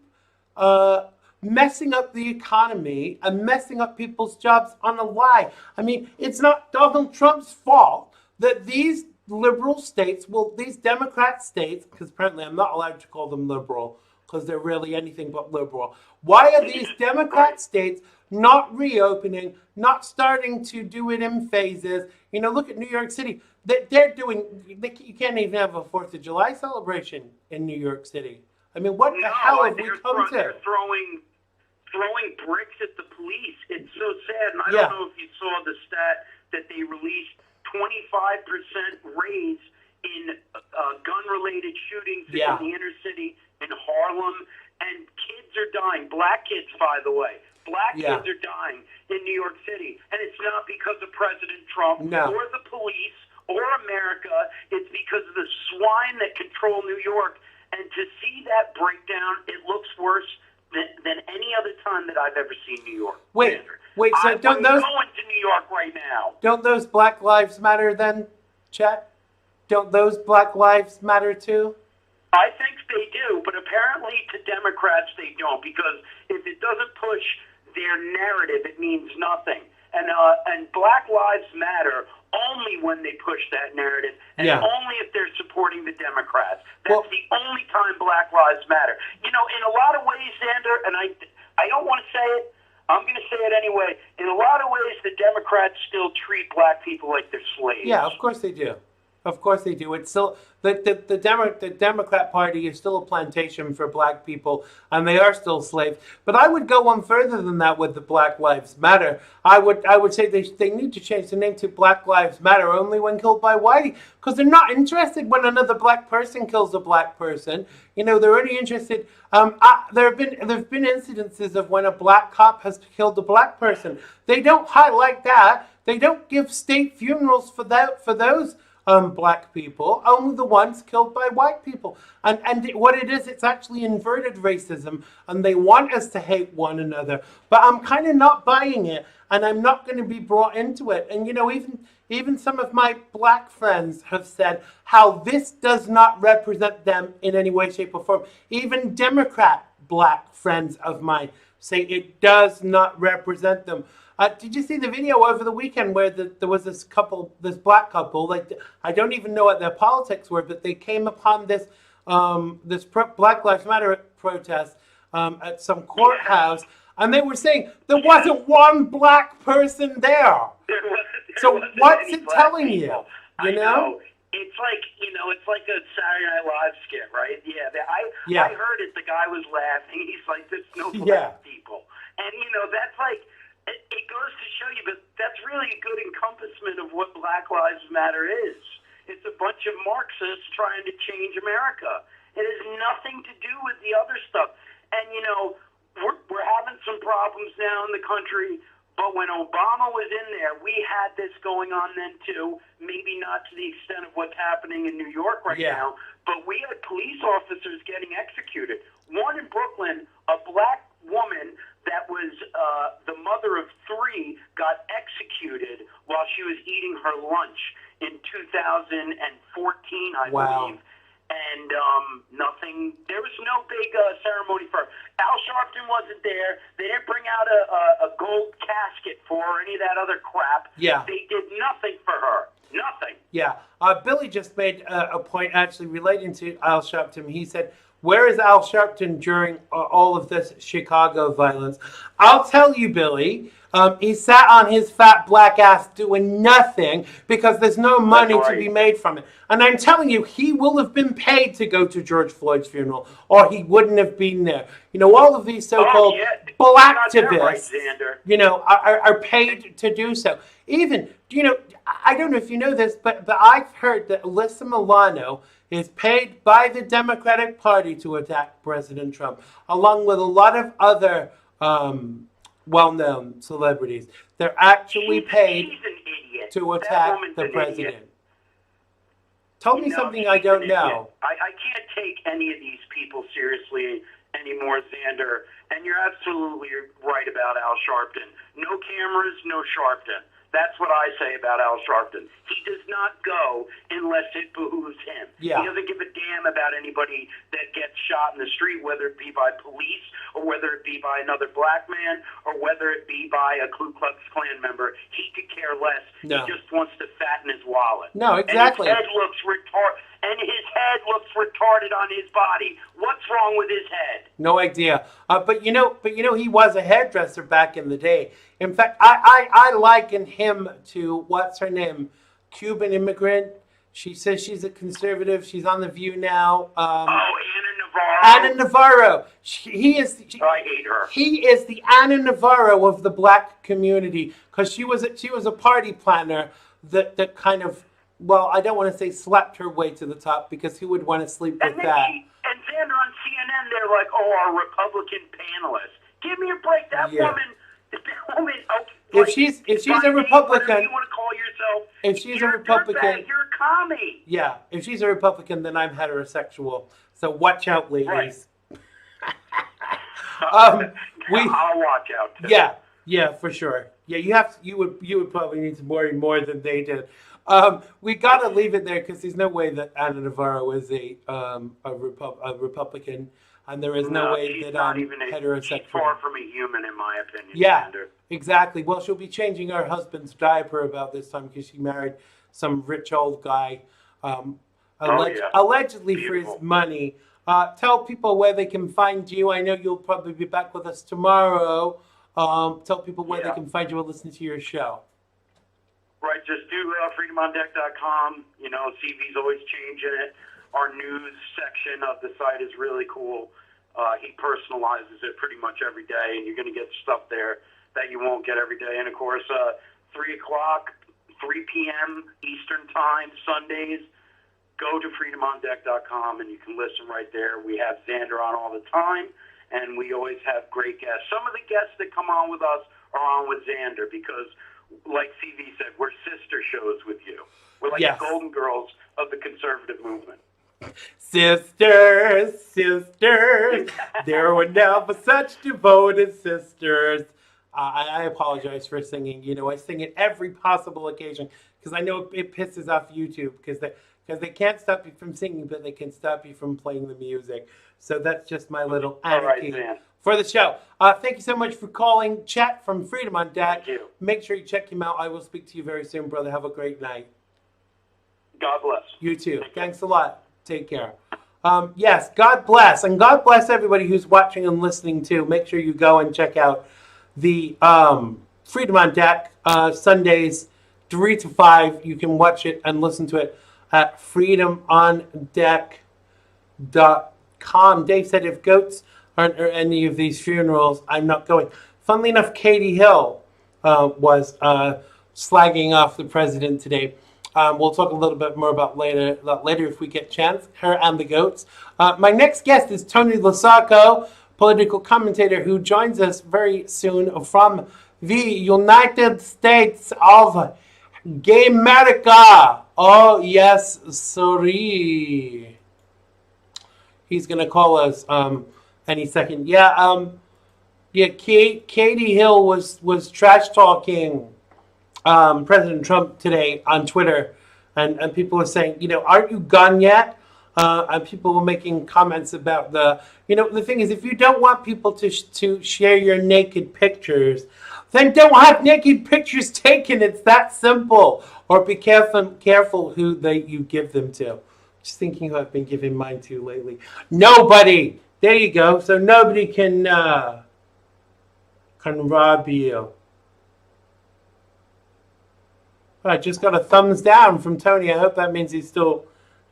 messing up the economy and messing up people's jobs on a lie? I mean, it's not Donald Trump's fault that these liberal states, these Democrat states, because apparently I'm not allowed to call them liberal because they're really anything but liberal. Why are these Democrat states not reopening, not starting to do it in phases? You know, look at New York City. They're doing, you can't even have a 4th of July celebration in New York City. I mean, what the hell have we come to? They're throwing bricks at the police. It's so sad. And I don't know if you saw the stat that they released, 25% raise in gun-related shootings in the inner city in Harlem, and kids are dying. Black kids, by the way. Black kids are dying in New York City, and it's not because of President Trump or the police or America. It's because of the swine that control New York. And to see that breakdown, it looks worse than any other time that I've ever seen New York. Wait, so don't those... I'm going to New York right now. Don't those Black Lives Matter then, Chet? Don't those Black Lives Matter too? I think they do, but apparently to Democrats they don't, because if it doesn't push their narrative, it means nothing. And Black Lives Matter only when they push that narrative, and only if they're supporting the Democrats. That's the only time Black Lives Matter. You know, in a lot of ways, Xander, and I don't want to say it, I'm going to say it anyway. In a lot of ways, the Democrats still treat black people like they're slaves. Yeah, of course they do. Of course they do. It's still the Democrat Party is still a plantation for black people, and they are still slaves. But I would go one further than that with the Black Lives Matter. I would say they need to change the name to Black Lives Matter only when killed by whitey, because they're not interested when another black person kills a black person. You know, they're only interested. There have been incidences of when a black cop has killed a black person. They don't highlight that. They don't give state funerals for those black people, only the ones killed by white people. And what it is, it's actually inverted racism, and they want us to hate one another. But I'm kind of not buying it, and I'm not going to be brought into it. And, you know, even some of my black friends have said how this does not represent them in any way, shape, or form. Even Democrat black friends of mine say it does not represent them. Did you see the video over the weekend where there was this black couple, like, I don't even know what their politics were, but they came upon this Black Lives Matter protest at some courthouse, and they were saying there wasn't one black person there. So what's it telling you? You know? It's like, it's like a Saturday Night Live skit, right? I heard it. The guy was laughing. He's like, there's no black people. And, that's like, it goes to show you, but that's really a good encompassment of what Black Lives Matter is. It's a bunch of Marxists trying to change America. It has nothing to do with the other stuff. And, we're having some problems now in the country, but when Obama was in there, we had this going on then too, maybe not to the extent of what's happening in New York right now, but we had police officers getting executed. One in Brooklyn, a black woman that was the mother of 3 got executed while she was eating her lunch in 2014, I believe. And nothing, there was no big ceremony for her. Al Sharpton wasn't there. They didn't bring out a gold casket for her or any of that other crap. Yeah. They did nothing for her. Nothing. Yeah. Billy just made a point actually relating to Al Sharpton. He said, where is Al Sharpton during all of this Chicago violence? I'll tell you, Billy, he sat on his fat black ass doing nothing because there's no money to be made from it. And I'm telling you, he will have been paid to go to George Floyd's funeral, or he wouldn't have been there. You know, all of these so-called black activists, are paid to do so. Even, I don't know if you know this, but I've heard that Alyssa Milano is paid by the Democratic Party to attack President Trump, along with a lot of other well-known celebrities. They're actually paid to attack the president. Tell me something I don't know. I can't take any of these people seriously anymore, Xander. And you're absolutely right about Al Sharpton. No cameras, no Sharpton. That's what I say about Al Sharpton. He does not go unless it behooves him. Yeah. He doesn't give a damn about anybody that gets shot in the street, whether it be by police or whether it be by another black man or whether it be by a Ku Klux Klan member. He could care less. No. He just wants to fatten his wallet. No, exactly. And his head looks retarded on his body. What's wrong with his head? No idea. But he was a hairdresser back in the day. In fact, I liken him to, what's her name? Cuban immigrant. She says she's a conservative. She's on The View now. Anna Navarro. I hate her. He is the Anna Navarro of the black community, because she was a party planner that kind of, well, I don't want to say slapped her way to the top, because who would want to sleep with that? And then on CNN, they're like, our Republican panelists. Give me a break. That woman. If she's a Republican, you want to call yourself, if she's a Republican, you're a commie. Yeah, if she's a Republican, then I'm heterosexual. So watch out, ladies. Right. I'll watch out too. Yeah, for sure. Yeah, you would probably need to worry more than they did. We gotta leave it there, because there's no way that Anna Navarro is a Republican. And there is no way that I'm heterosexual. She's far from a human, in my opinion. Yeah, Xander. Exactly. Well, she'll be changing her husband's diaper about this time, because she married some rich old guy, allegedly Beautiful. for his money. Tell people where they can find you. I know you'll probably be back with us tomorrow. Tell people where they can find you and listen to your show. Right, just do freedomondeck.com. CV's always changing it. Our news section of the site is really cool. He personalizes it pretty much every day, and you're going to get stuff there that you won't get every day. And, of course, 3 p.m. Eastern Time, Sundays, go to freedomondeck.com, and you can listen right there. We have Xander on all the time, and we always have great guests. Some of the guests that come on with us are on with Xander because, like CV said, we're sister shows with you. We're like the Golden Girls of the conservative movement. Sisters, there were never such devoted sisters. I apologize for singing. I sing it every possible occasion because I know it pisses off YouTube because they can't stop you from singing, but they can stop you from playing the music. So that's just my little anarchy for the show. Thank you so much for calling. Chat from Freedom on Deck. Thank you. Make sure you check him out. I will speak to you very soon, brother. Have a great night. God bless. You too. Thanks a lot. Take care. Yes, God bless. And God bless everybody who's watching and listening too. Make sure you go and check out the Freedom on Deck Sundays 3 to 5. You can watch it and listen to it at freedomondeck.com. Dave said if goats aren't at any of these funerals, I'm not going. Funnily enough, Katie Hill was slagging off the president today. We'll talk a little bit more about later if we get a chance, her and the goats. My next guest is Tony Lasacco, political commentator who joins us very soon from the United States of Gay America. Oh, yes, sorry. He's going to call us any second. Katie Hill was trash talking President Trump today on Twitter, and people are saying, aren't you gone yet? And people were making comments about the thing is, if you don't want people to share your naked pictures, then don't have naked pictures taken. It's that simple. Or be careful who you give them to. Just thinking who I've been giving mine to lately. Nobody. There you go. So nobody can rob you. I just got a thumbs down from Tony. I hope that means he's still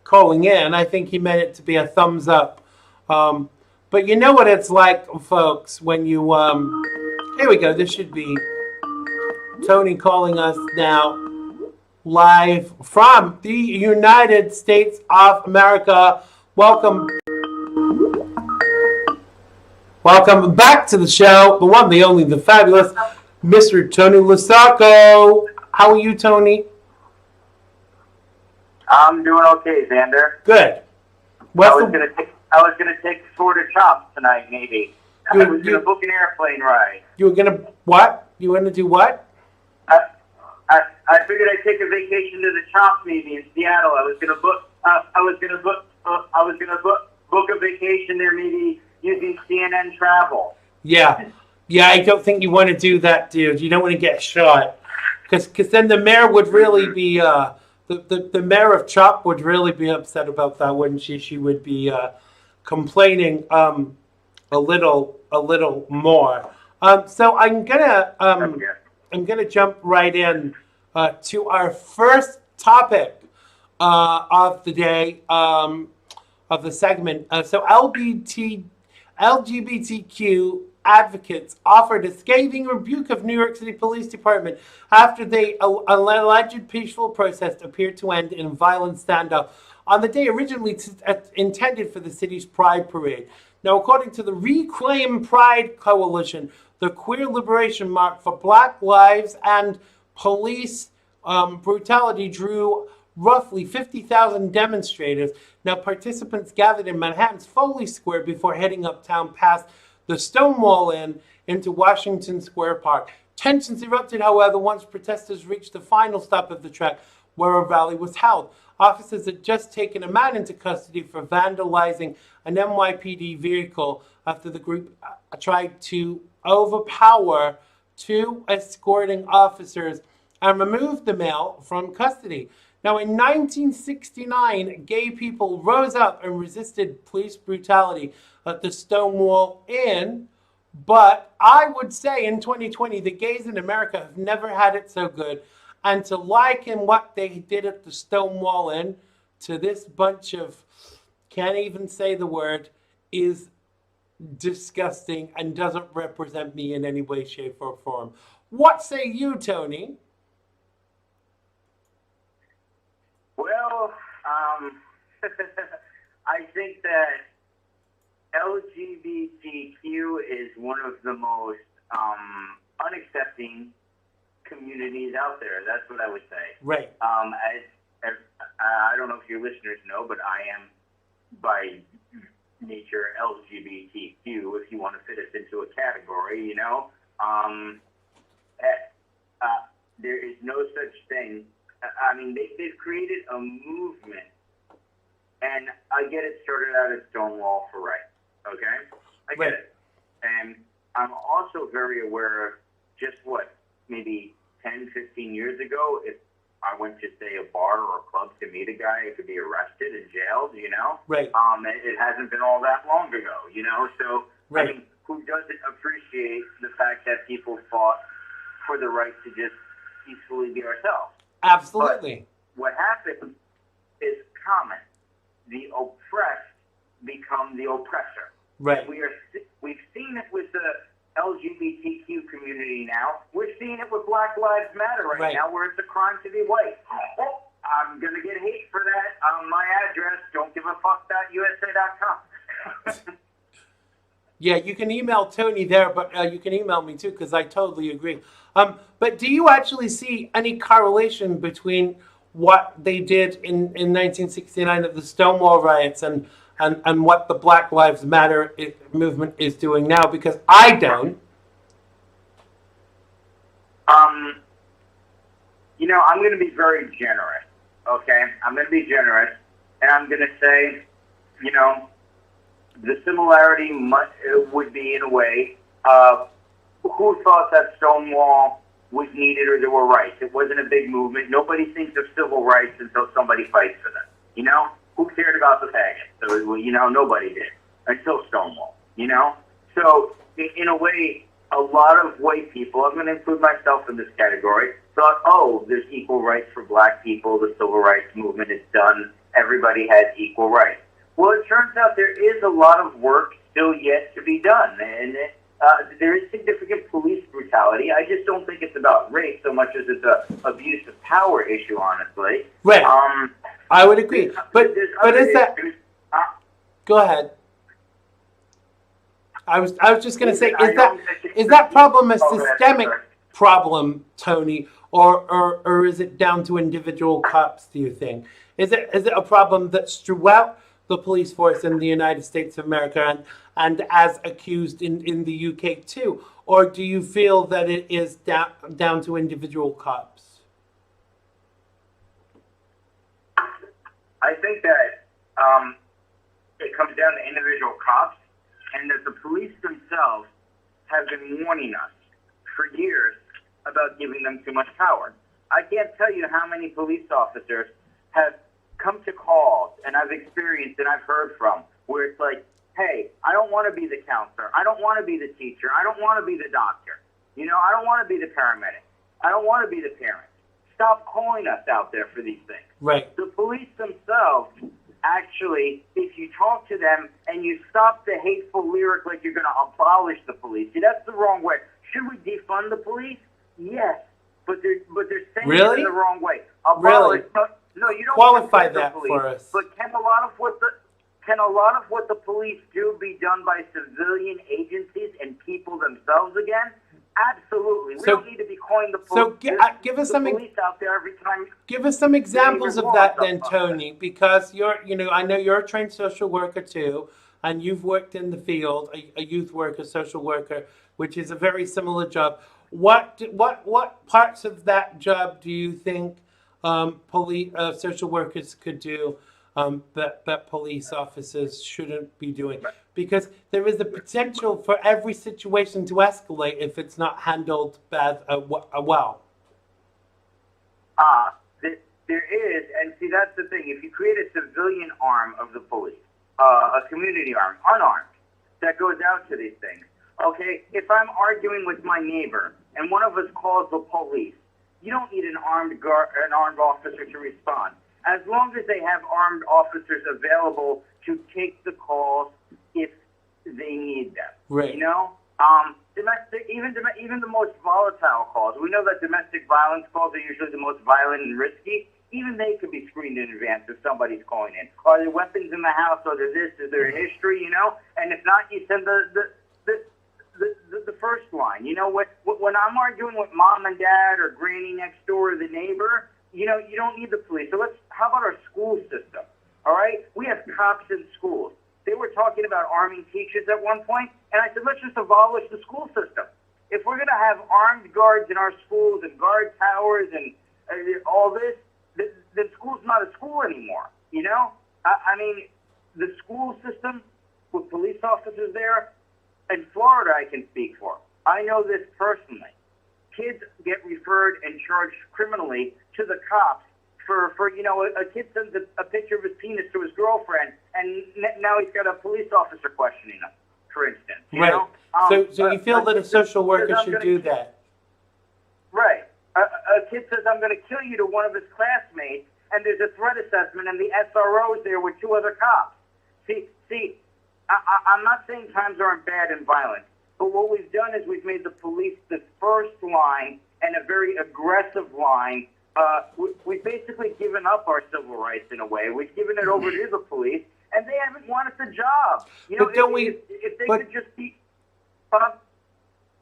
calling in. I think he meant it to be a thumbs up. But you know what it's like, folks, when you... here we go. This should be Tony calling us now live from the United States of America. Welcome back to the show. The one, the only, the fabulous Mr. Tony Lasacco. How are you, Tony? I'm doing okay, Xander. Good. I was gonna take the sword of chops tonight, maybe. I was gonna book an airplane ride. You were gonna what? You were gonna do what? I figured I'd take a vacation to the chops, maybe in Seattle. I was gonna book a vacation there, maybe using CNN Travel. Yeah. I don't think you want to do that, dude. You don't want to get shot, because then the mayor would really be the mayor of Chop would really be upset about that, wouldn't she? She would be complaining a little more. So I'm gonna jump right in to our first topic of the day, of the segment. So LGBTQ advocates offered a scathing rebuke of New York City Police Department after an alleged peaceful protest appeared to end in violent standoff on the day originally intended for the city's Pride Parade. Now, according to the Reclaim Pride Coalition, the Queer Liberation March for Black Lives and Police Brutality drew roughly 50,000 demonstrators. Now, participants gathered in Manhattan's Foley Square before heading uptown past the Stonewall Inn into Washington Square Park. Tensions erupted, however, once protesters reached the final stop of the trek, where a rally was held. Officers had just taken a man into custody for vandalizing an NYPD vehicle after the group tried to overpower two escorting officers and remove the male from custody. Now, in 1969, gay people rose up and resisted police brutality at the Stonewall Inn. But I would say in 2020, the gays in America have never had it so good. And to liken what they did at the Stonewall Inn to this bunch of, can't even say the word, is disgusting and doesn't represent me in any way, shape, or form. What say you, Tony? Well, I think that LGBTQ is one of the most unaccepting communities out there. That's what I would say. Right. I don't know if your listeners know, but I am by nature LGBTQ, if you want to fit us into a category, there is no such thing. I mean, they've created a movement, and I get it started out as Stonewall for rights, okay? I get it. And I'm also very aware of just maybe 10, 15 years ago, if I went to, say, a bar or a club to meet a guy, I could be arrested and jailed, Right. It hasn't been all that long ago, So, right. I mean, who doesn't appreciate the fact that people fought for the right to just peacefully be ourselves? Absolutely. But what happens is common. The oppressed become the oppressor. Right. We've seen it with the LGBTQ community now. We're seeing it with Black Lives Matter right now, where it's a crime to be white. Oh, I'm going to get hate for that. My address, don'tgiveafuck.usa.com. Yeah, you can email Tony there, but you can email me too, because I totally agree. But do you actually see any correlation between what they did in 1969 at the Stonewall riots and what the Black Lives Matter movement is doing now? Because I don't. I'm going to be very generous, okay? I'm going to be generous, and I'm going to say you know, the similarity would be, in a way, who thought that Stonewall was needed or there were rights? It wasn't a big movement. Nobody thinks of civil rights until somebody fights for them. You know? Who cared about the faggots? So, you know, nobody did until Stonewall. You know? So, in a way, a lot of white people, I'm going to include myself in this category, thought, oh, there's equal rights for black people. The civil rights movement is done. Everybody has equal rights. Well, it turns out there is a lot of work still yet to be done. And there is significant police brutality. I just don't think it's about race so much as it's an abuse of power issue, honestly. Right. I would agree. But is that... Go ahead. I was just going to say, is that problem a systemic problem, Tony, or is it down to individual cops, do you think? Is it a problem that's throughout the police force in the United States of America and as accused in the UK too? Or do you feel that it is down to individual cops? I think that it comes down to individual cops, and that the police themselves have been warning us for years about giving them too much power. I can't tell you how many police officers have come to calls, and I've experienced and I've heard from, where it's like, hey, I don't want to be the counselor. I don't want to be the teacher. I don't want to be the doctor. You know, I don't want to be the paramedic. I don't want to be the parent. Stop calling us out there for these things. Right. The police themselves, actually, if you talk to them and you stop the hateful lyric like you're going to abolish the police, see, that's the wrong way. Should we defund the police? Yes. But they're saying it in the wrong way. Abolish. Really? No, you don't qualify that police. For us. But can a lot of what the police do be done by civilian agencies and people themselves again? Absolutely. We don't need to be calling the police. So give us some police out there every time. Give us some examples of that then, Tony, because I know you're a trained social worker too, and you've worked in the field, a youth worker, social worker, which is a very similar job. What parts of that job do you think police social workers could do that police officers shouldn't be doing? Because there is the potential for every situation to escalate if it's not handled well. There is, and see, that's the thing. If you create a civilian arm of the police, a community arm, unarmed, that goes out to these things, okay, if I'm arguing with my neighbor and one of us calls the police, you don't need an armed officer to respond. As long as they have armed officers available to take the calls if they need them. Right. You know? Even the most volatile calls. We know that domestic violence calls are usually the most violent and risky. Even they could be screened in advance if somebody's calling in. Are there weapons in the house? Are there this? Is there a history? You know? And if not, you send the first line. You know, when I'm arguing with mom and dad or granny next door or the neighbor, you know, you don't need the police. So how about our school system? All right? We have cops in schools. They were talking about arming teachers at one point, and I said, let's just abolish the school system. If we're going to have armed guards in our schools and guard towers and all this, then school's not a school anymore, you know? I mean, the school system with police officers there, in Florida I can speak for. I know this personally. Kids get referred and charged criminally to the cops for you know, a kid sends a picture of his penis to his girlfriend, and now he's got a police officer questioning him, for instance. You know? So you feel that a social worker should do that? Right. A kid says, I'm going to kill you to one of his classmates, and there's a threat assessment, and the SRO is there with two other cops. See, I'm not saying times aren't bad and violent, but what we've done is we've made the police the first line and a very aggressive line. We've basically given up our civil rights in a way. We've given it over to the police, and they haven't wanted the job. You know, but don't if they could just be...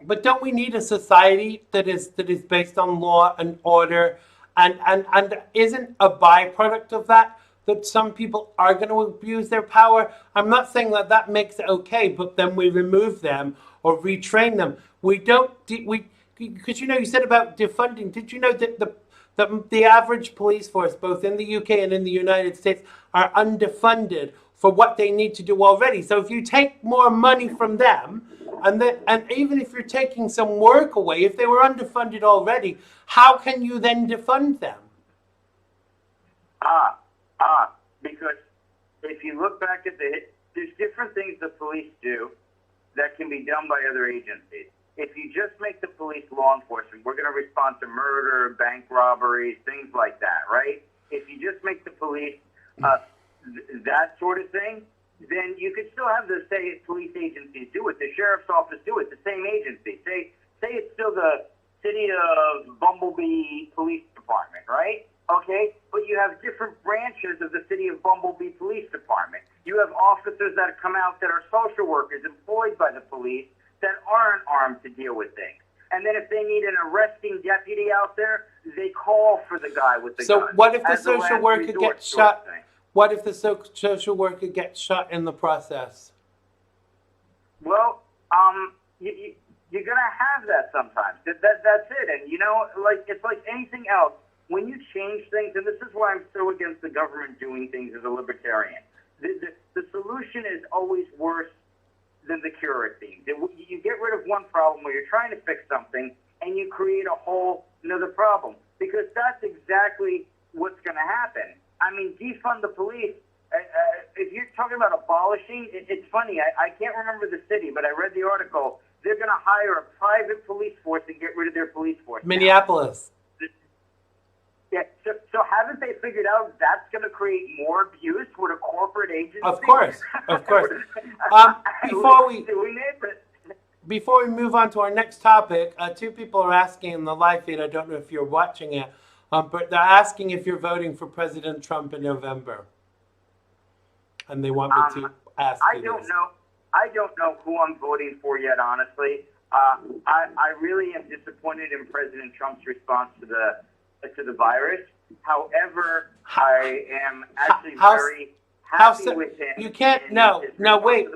But don't we need a society that is based on law and order, and isn't a byproduct of that some people are going to abuse their power? I'm not saying that makes it okay, but then we remove them or retrain them. Because you said about defunding. Did you know that the average police force, both in the UK and in the United States, are underfunded for what they need to do already. So if you take more money from them, and even if you're taking some work away, if they were underfunded already, how can you then defund them? Because if you look back at there's different things the police do that can be done by other agencies. If you just make the police law enforcement, we're going to respond to murder, bank robberies, things like that, right? If you just make the police that sort of thing, then you could still have the, say, police agencies do it, the sheriff's office do it, the same agency. Say it's still the city of Bumblebee Police Department, right? Okay, but you have different branches of the city of Bumblebee Police Department. You have officers that come out that are social workers employed by the police that aren't armed to deal with things. And then if they need an arresting deputy out there, they call for the guy with the gun. So what if the social worker gets shot? What if the social worker gets shot in the process? Well, you're gonna have that sometimes. That's it. And you know, like it's like anything else. When you change things, and this is why I'm so against the government doing things as a libertarian. The solution is always worse than the cure, it seems. You get rid of one problem where you're trying to fix something, and you create a whole another problem. Because that's exactly what's going to happen. I mean, defund the police. If you're talking about abolishing, it's funny. I can't remember the city, but I read the article. They're going to hire a private police force and get rid of their police force. Minneapolis. Yeah, so haven't they figured out that's going to create more abuse with a corporate agency? Of course. Before we move on to our next topic, two people are asking in the live feed, I don't know if you're watching it, but they're asking if you're voting for President Trump in November. And they want me to ask you this. I don't know who I'm voting for yet, honestly. I really am disappointed in President Trump's response to the virus. However, I am actually very happy with him. You can't, wait.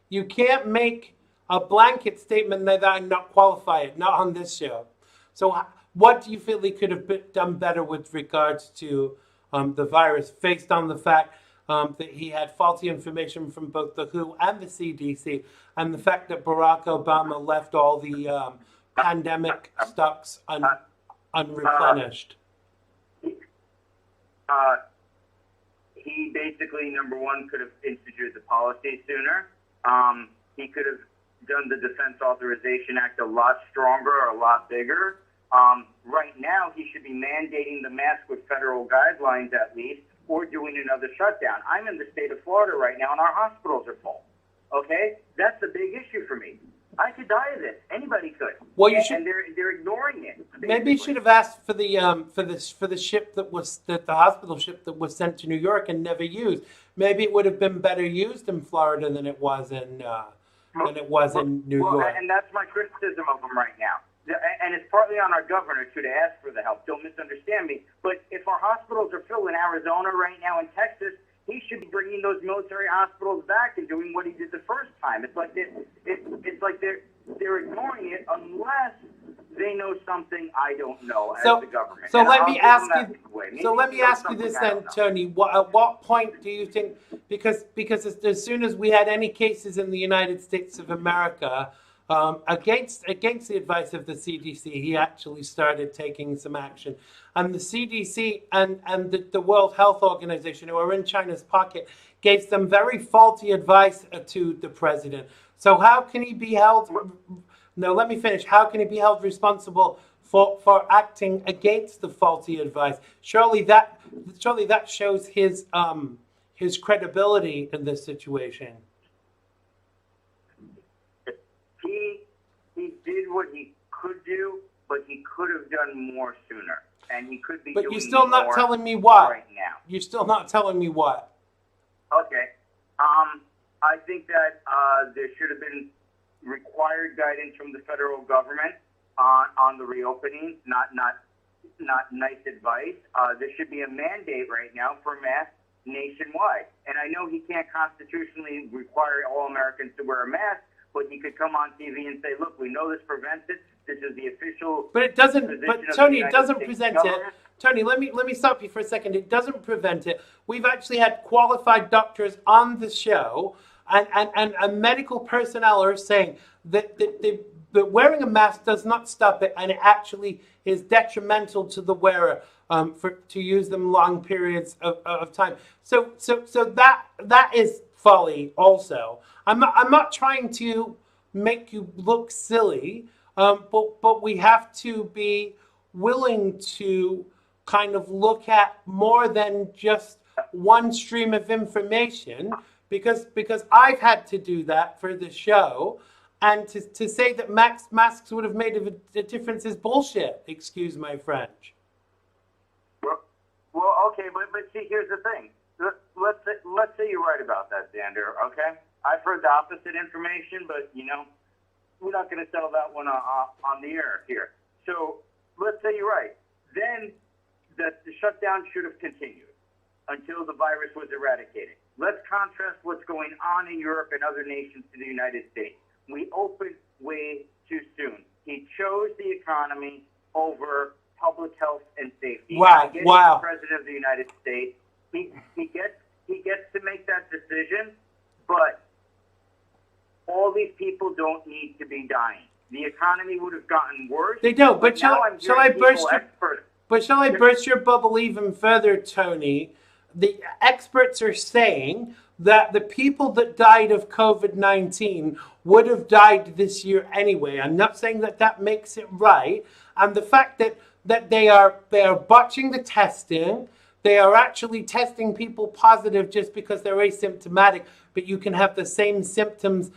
You can't make a blanket statement that I'm not qualified, not on this show. So what do you feel he could have done better with regards to the virus, based on the fact that he had faulty information from both the WHO and the CDC, and the fact that Barack Obama left all the pandemic stocks unreplenished? He basically, number one, could have instituted the policy sooner. He could have done the Defense Authorization Act a lot stronger or a lot bigger. Right now, he should be mandating the mask with federal guidelines at least, or doing another shutdown. I'm in the state of Florida right now, and our hospitals are full. Okay? That's a big issue for me. I could die of this. Anybody could. Well, and they're ignoring it. Basically. Maybe you should have asked for the ship the hospital ship that was sent to New York and never used. Maybe it would have been better used in Florida than it was in New York. And that's my criticism of them right now. And it's partly on our governor too to ask for the help. Don't misunderstand me. But if our hospitals are filled in Arizona right now and Texas, he should be bringing those military hospitals back and doing what he did the first time. It's like they're ignoring it unless they know something I don't know as the government. So let me ask you this then, Tony. At what point do you think? Because as soon as we had any cases in the United States of America, against the advice of the CDC, he actually started taking some action. And the CDC and the World Health Organization, who are in China's pocket, gave some very faulty advice to the president. So how can he be held? No, let me finish. How can he be held responsible for acting against the faulty advice? Surely that shows his credibility in this situation. He did what he could do, but he could have done more sooner. And he could be doing more. But you're still not telling me what. Right now. You're still not telling me what. Okay. I think that there should have been required guidance from the federal government on the reopening, not nice advice. There should be a mandate right now for masks nationwide. And I know he can't constitutionally require all Americans to wear a mask, but you could come on TV and say, look, we know this prevents it. This is the official. But it doesn't. position But of the Tony, it United doesn't States present it. government. Tony, let me stop you for a second. It doesn't prevent it. We've actually had qualified doctors on the show, and medical personnel are saying that wearing a mask does not stop it, and it actually is detrimental to the wearer to use them long periods of time. So that is folly. Also, I'm not trying to make you look silly, but we have to be willing to kind of look at more than just one stream of information, because I've had to do that for the show, and to say that masks would have made a difference is bullshit. Excuse my French. Well, okay, but see, here's the thing. Let's say you're right about that, Xander. Okay, I've heard the opposite information, but we're not going to settle that one on the air here. So let's say you're right. Then the shutdown should have continued until the virus was eradicated. Let's contrast what's going on in Europe and other nations to the United States. We opened way too soon. He chose the economy over public health and safety. Wow! The President of the United States, he gets to make that decision, but all these people don't need to be dying. The economy would have gotten worse. They don't. But shall I burst your bubble even further, Tony? The experts are saying that the people that died of COVID-19 would have died this year anyway. I'm not saying that makes it right. And the fact that they are botching the testing, they are actually testing people positive just because they're asymptomatic, but you can have the same symptoms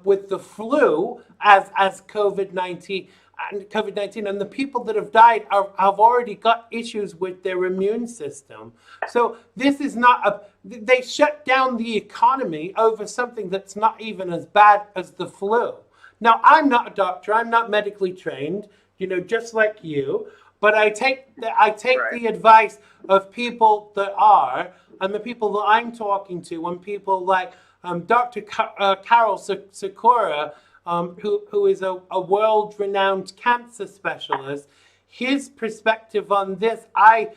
with the flu as COVID-19. And the people that have died have already got issues with their immune system. So this is not they shut down the economy over something that's not even as bad as the flu. Now, I'm not a doctor. I'm not medically trained, just like you. But I take the advice of people that are, and the people that I'm talking to, and people like Dr. Carol Sakura, who is a world-renowned cancer specialist. His perspective on this, I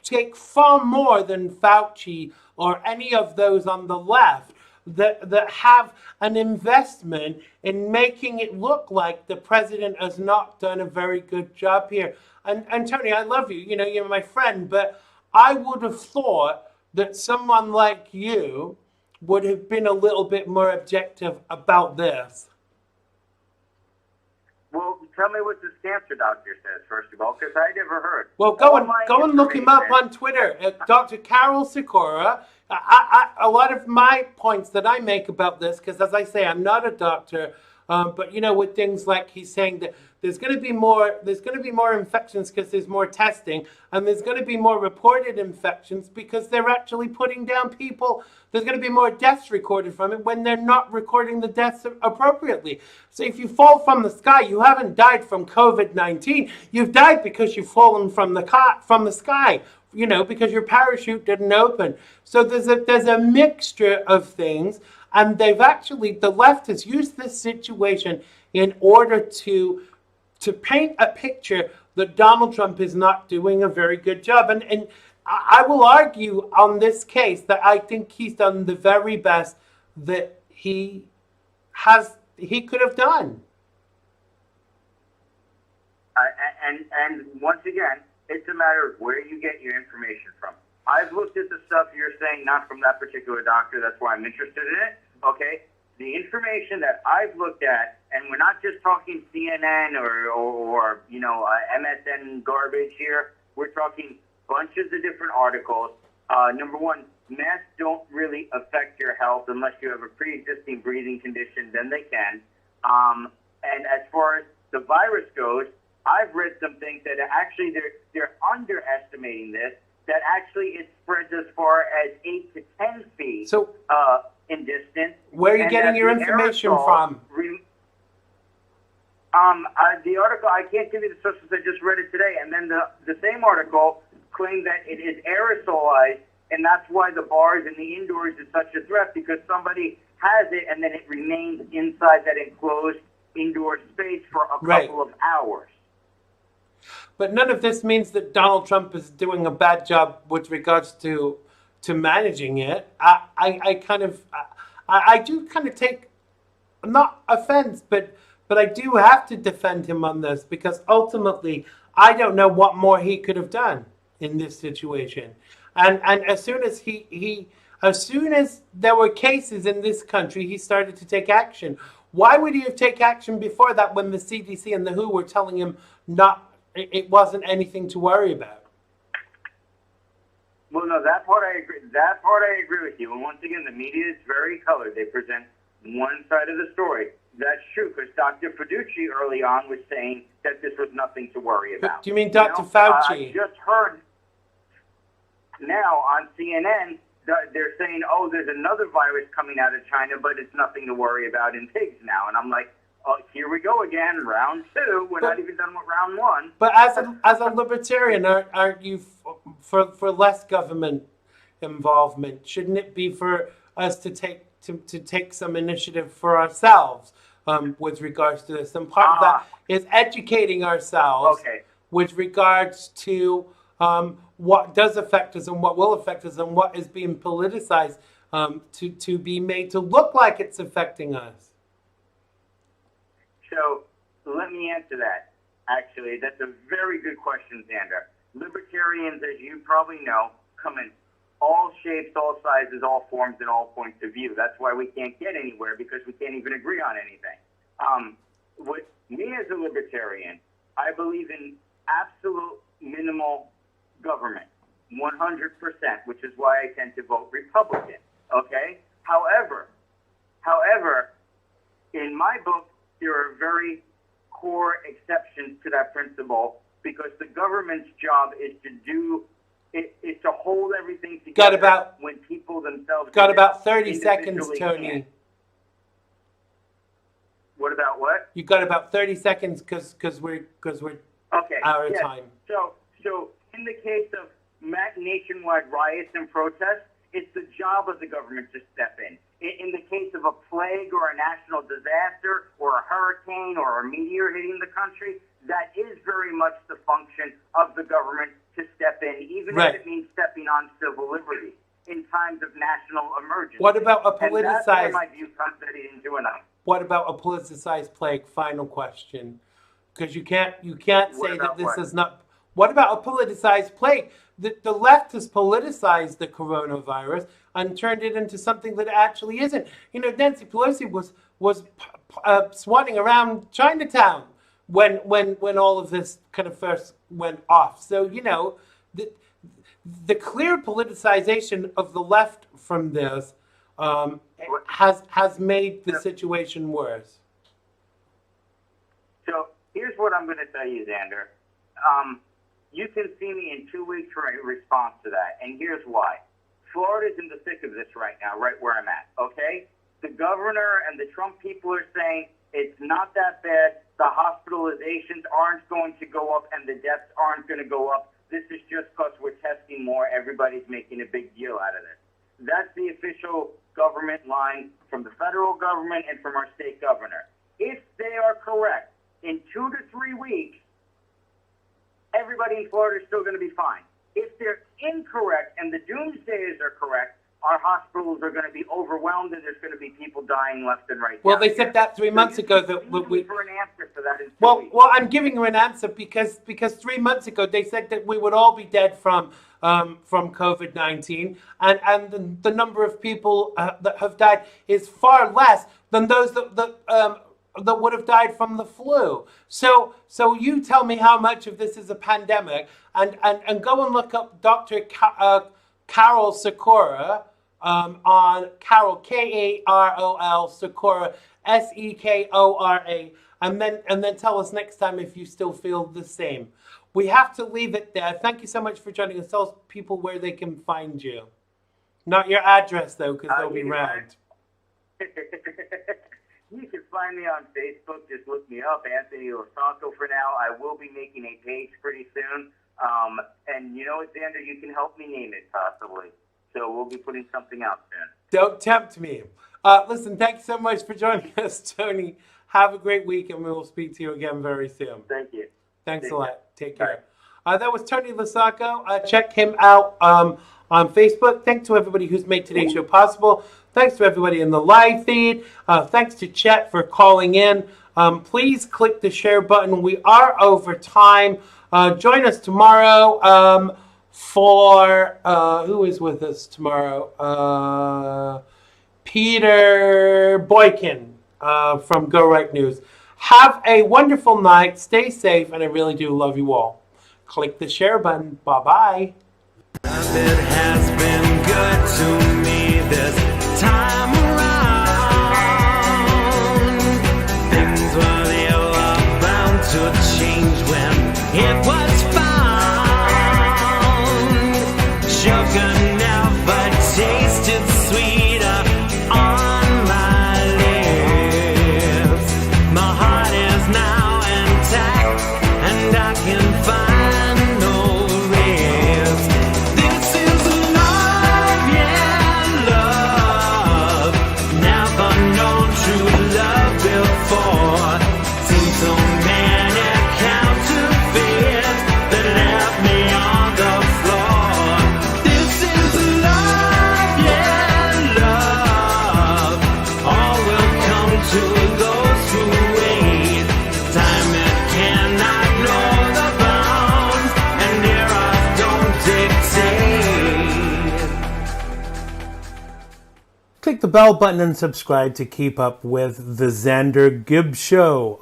take far more than Fauci or any of those on the left that have an investment in making it look like the president has not done a very good job here. And Tony, I love you. You're my friend, but I would have thought that someone like you would have been a little bit more objective about this. Well, tell me what this cancer doctor says, first of all, because I never heard. Well, go and look him up on Twitter, Dr. Carol Sakura. A lot of my points that I make about this, because as I say, I'm not a doctor, but with things like he's saying that there's going to be more infections because there's more testing, and there's going to be more reported infections because they're actually putting down people. There's going to be more deaths recorded from it when they're not recording the deaths appropriately. So if you fall from the sky, you haven't died from COVID-19. You've died because you've fallen from the sky. Because your parachute didn't open. So there's a mixture of things, and the left has used this situation in order to paint a picture that Donald Trump is not doing a very good job. And I will argue on this case that I think he's done the very best that he could have done. And once again, it's a matter of where you get your information from. I've looked at the stuff you're saying, not from that particular doctor. That's why I'm interested in it. Okay? The information that I've looked at, and we're not just talking CNN or MSN garbage here. We're talking bunches of different articles. Number one, masks don't really affect your health unless you have a pre-existing breathing condition. Then they can. And as far as the virus goes, I've read some things that actually they're underestimating this. That actually it spreads as far as 8 to 10 feet in distance. Where are you getting your information from? The article, I can't give you the sources. I just read it today, and then the same article claimed that it is aerosolized, and that's why the bars and the indoors is such a threat, because somebody has it, and then it remains inside that enclosed indoor space for a couple of hours. But none of this means that Donald Trump is doing a bad job with regards to managing it. I do kind of take not offense, but I do have to defend him on this, because ultimately I don't know what more he could have done in this situation. And as soon as as soon as there were cases in this country, he started to take action. Why would he have taken action before that, when the CDC and the WHO were telling him it wasn't anything to worry about? Well, no, that part I agree. That part I agree with you. And once again, the media is very colored. They present one side of the story. That's true, because Dr. Fiducci early on was saying that this was nothing to worry about. Do you mean Dr. Fauci? I just heard now on CNN, they're saying, oh, there's another virus coming out of China, but it's nothing to worry about in pigs now. And I'm like, oh, here we go again, round two. We're not even done with round one. But as a libertarian, aren't you for less government involvement? Shouldn't it be for us to take some initiative for ourselves with regards to this? And part of that is educating ourselves with regards to what does affect us and what will affect us, and what is being politicized to be made to look like it's affecting us. So let me answer that. Actually, that's a very good question, Xander. Libertarians, as you probably know, come in all shapes, all sizes, all forms, and all points of view. That's why we can't get anywhere, because we can't even agree on anything. With me as a libertarian, I believe in absolute minimal government, 100%, which is why I tend to vote Republican. Okay? However, in my book, there are very core exceptions to that principle, because the government's job is to hold everything together when people themselves got about 30 seconds, Tony. Can't. What about what? You got about 30 seconds because we're out of time. So in the case of nationwide riots and protests, it's the job of the government to step in. In the case of a plague or a national disaster or a hurricane or a meteor hitting the country, that is very much the function of the government to step in, even if it means stepping on civil liberties in times of national emergency. What about a politicized? And that's where my view comes that he didn't do enough. What about a politicized plague? Final question, because you can't say that this is not. What about a politicized plague? The left has politicized the coronavirus and turned it into something that it actually isn't. You know, Nancy Pelosi was swatting around Chinatown when all of this kind of first went off. So, you know, the clear politicization of the left from this has made the situation worse. So here's what I'm going to tell you, Xander. You can see me in 2 weeks for a response to that, and here's why. Florida's in the thick of this right now, right where I'm at, okay? The governor and the Trump people are saying it's not that bad. The hospitalizations aren't going to go up, and the deaths aren't going to go up. This is just because we're testing more. Everybody's making a big deal out of this. That's the official government line from the federal government and from our state governor. If they are correct, in 2 to 3 weeks, everybody in Florida is still going to be fine. If they're incorrect and the doomsdayers are correct, our hospitals are going to be overwhelmed and there's going to be people dying left and right. Well, they said that 3 months ago. For an answer for that in 2 weeks. Well, I'm giving you an answer because 3 months ago they said that we would all be dead from COVID-19, and the number of people that have died is far less than those that would have died from the flu. So you tell me how much of this is a pandemic, and go and look up Dr. Carol Sikora on Carol, Karol, Sikora, Sekora, and then tell us next time if you still feel the same. We have to leave it there. Thank you so much for joining us. Tell people where they can find you. Not your address though, because they'll be round. You can find me on Facebook. Just look me up, Anthony Losanto for now. I will be making a page pretty soon. And you know what, Xander? You can help me name it, possibly. So we'll be putting something out soon. Don't tempt me. Listen, thanks so much for joining us, Tony. Have a great week, and we will speak to you again very soon. Thank you. Thanks a lot. Take care. That was Tony Lasacco. Check him out on Facebook. Thanks to everybody who's made today's show possible. Thanks to everybody in the live feed. Thanks to Chet for calling in. Please click the share button. We are over time. Join us tomorrow for who is with us tomorrow? Peter Boykin from Go Right News. Have a wonderful night. Stay safe, and I really do love you all. Click the share button. Bye-bye. It has been good to me this time around. Things were they were bound to change when it was found. Sugar never tasted sweeter on my lips. My heart is now intact, and I can find no rest. This is love, yeah, love. Never known true love before. Seen so many counterfeits that left me on the floor. This is love, yeah, love. All will come to those who wait. Time it cannot know the bounds, and eras don't dictate. Click the bell button and subscribe to keep up with the Xander Gibb Show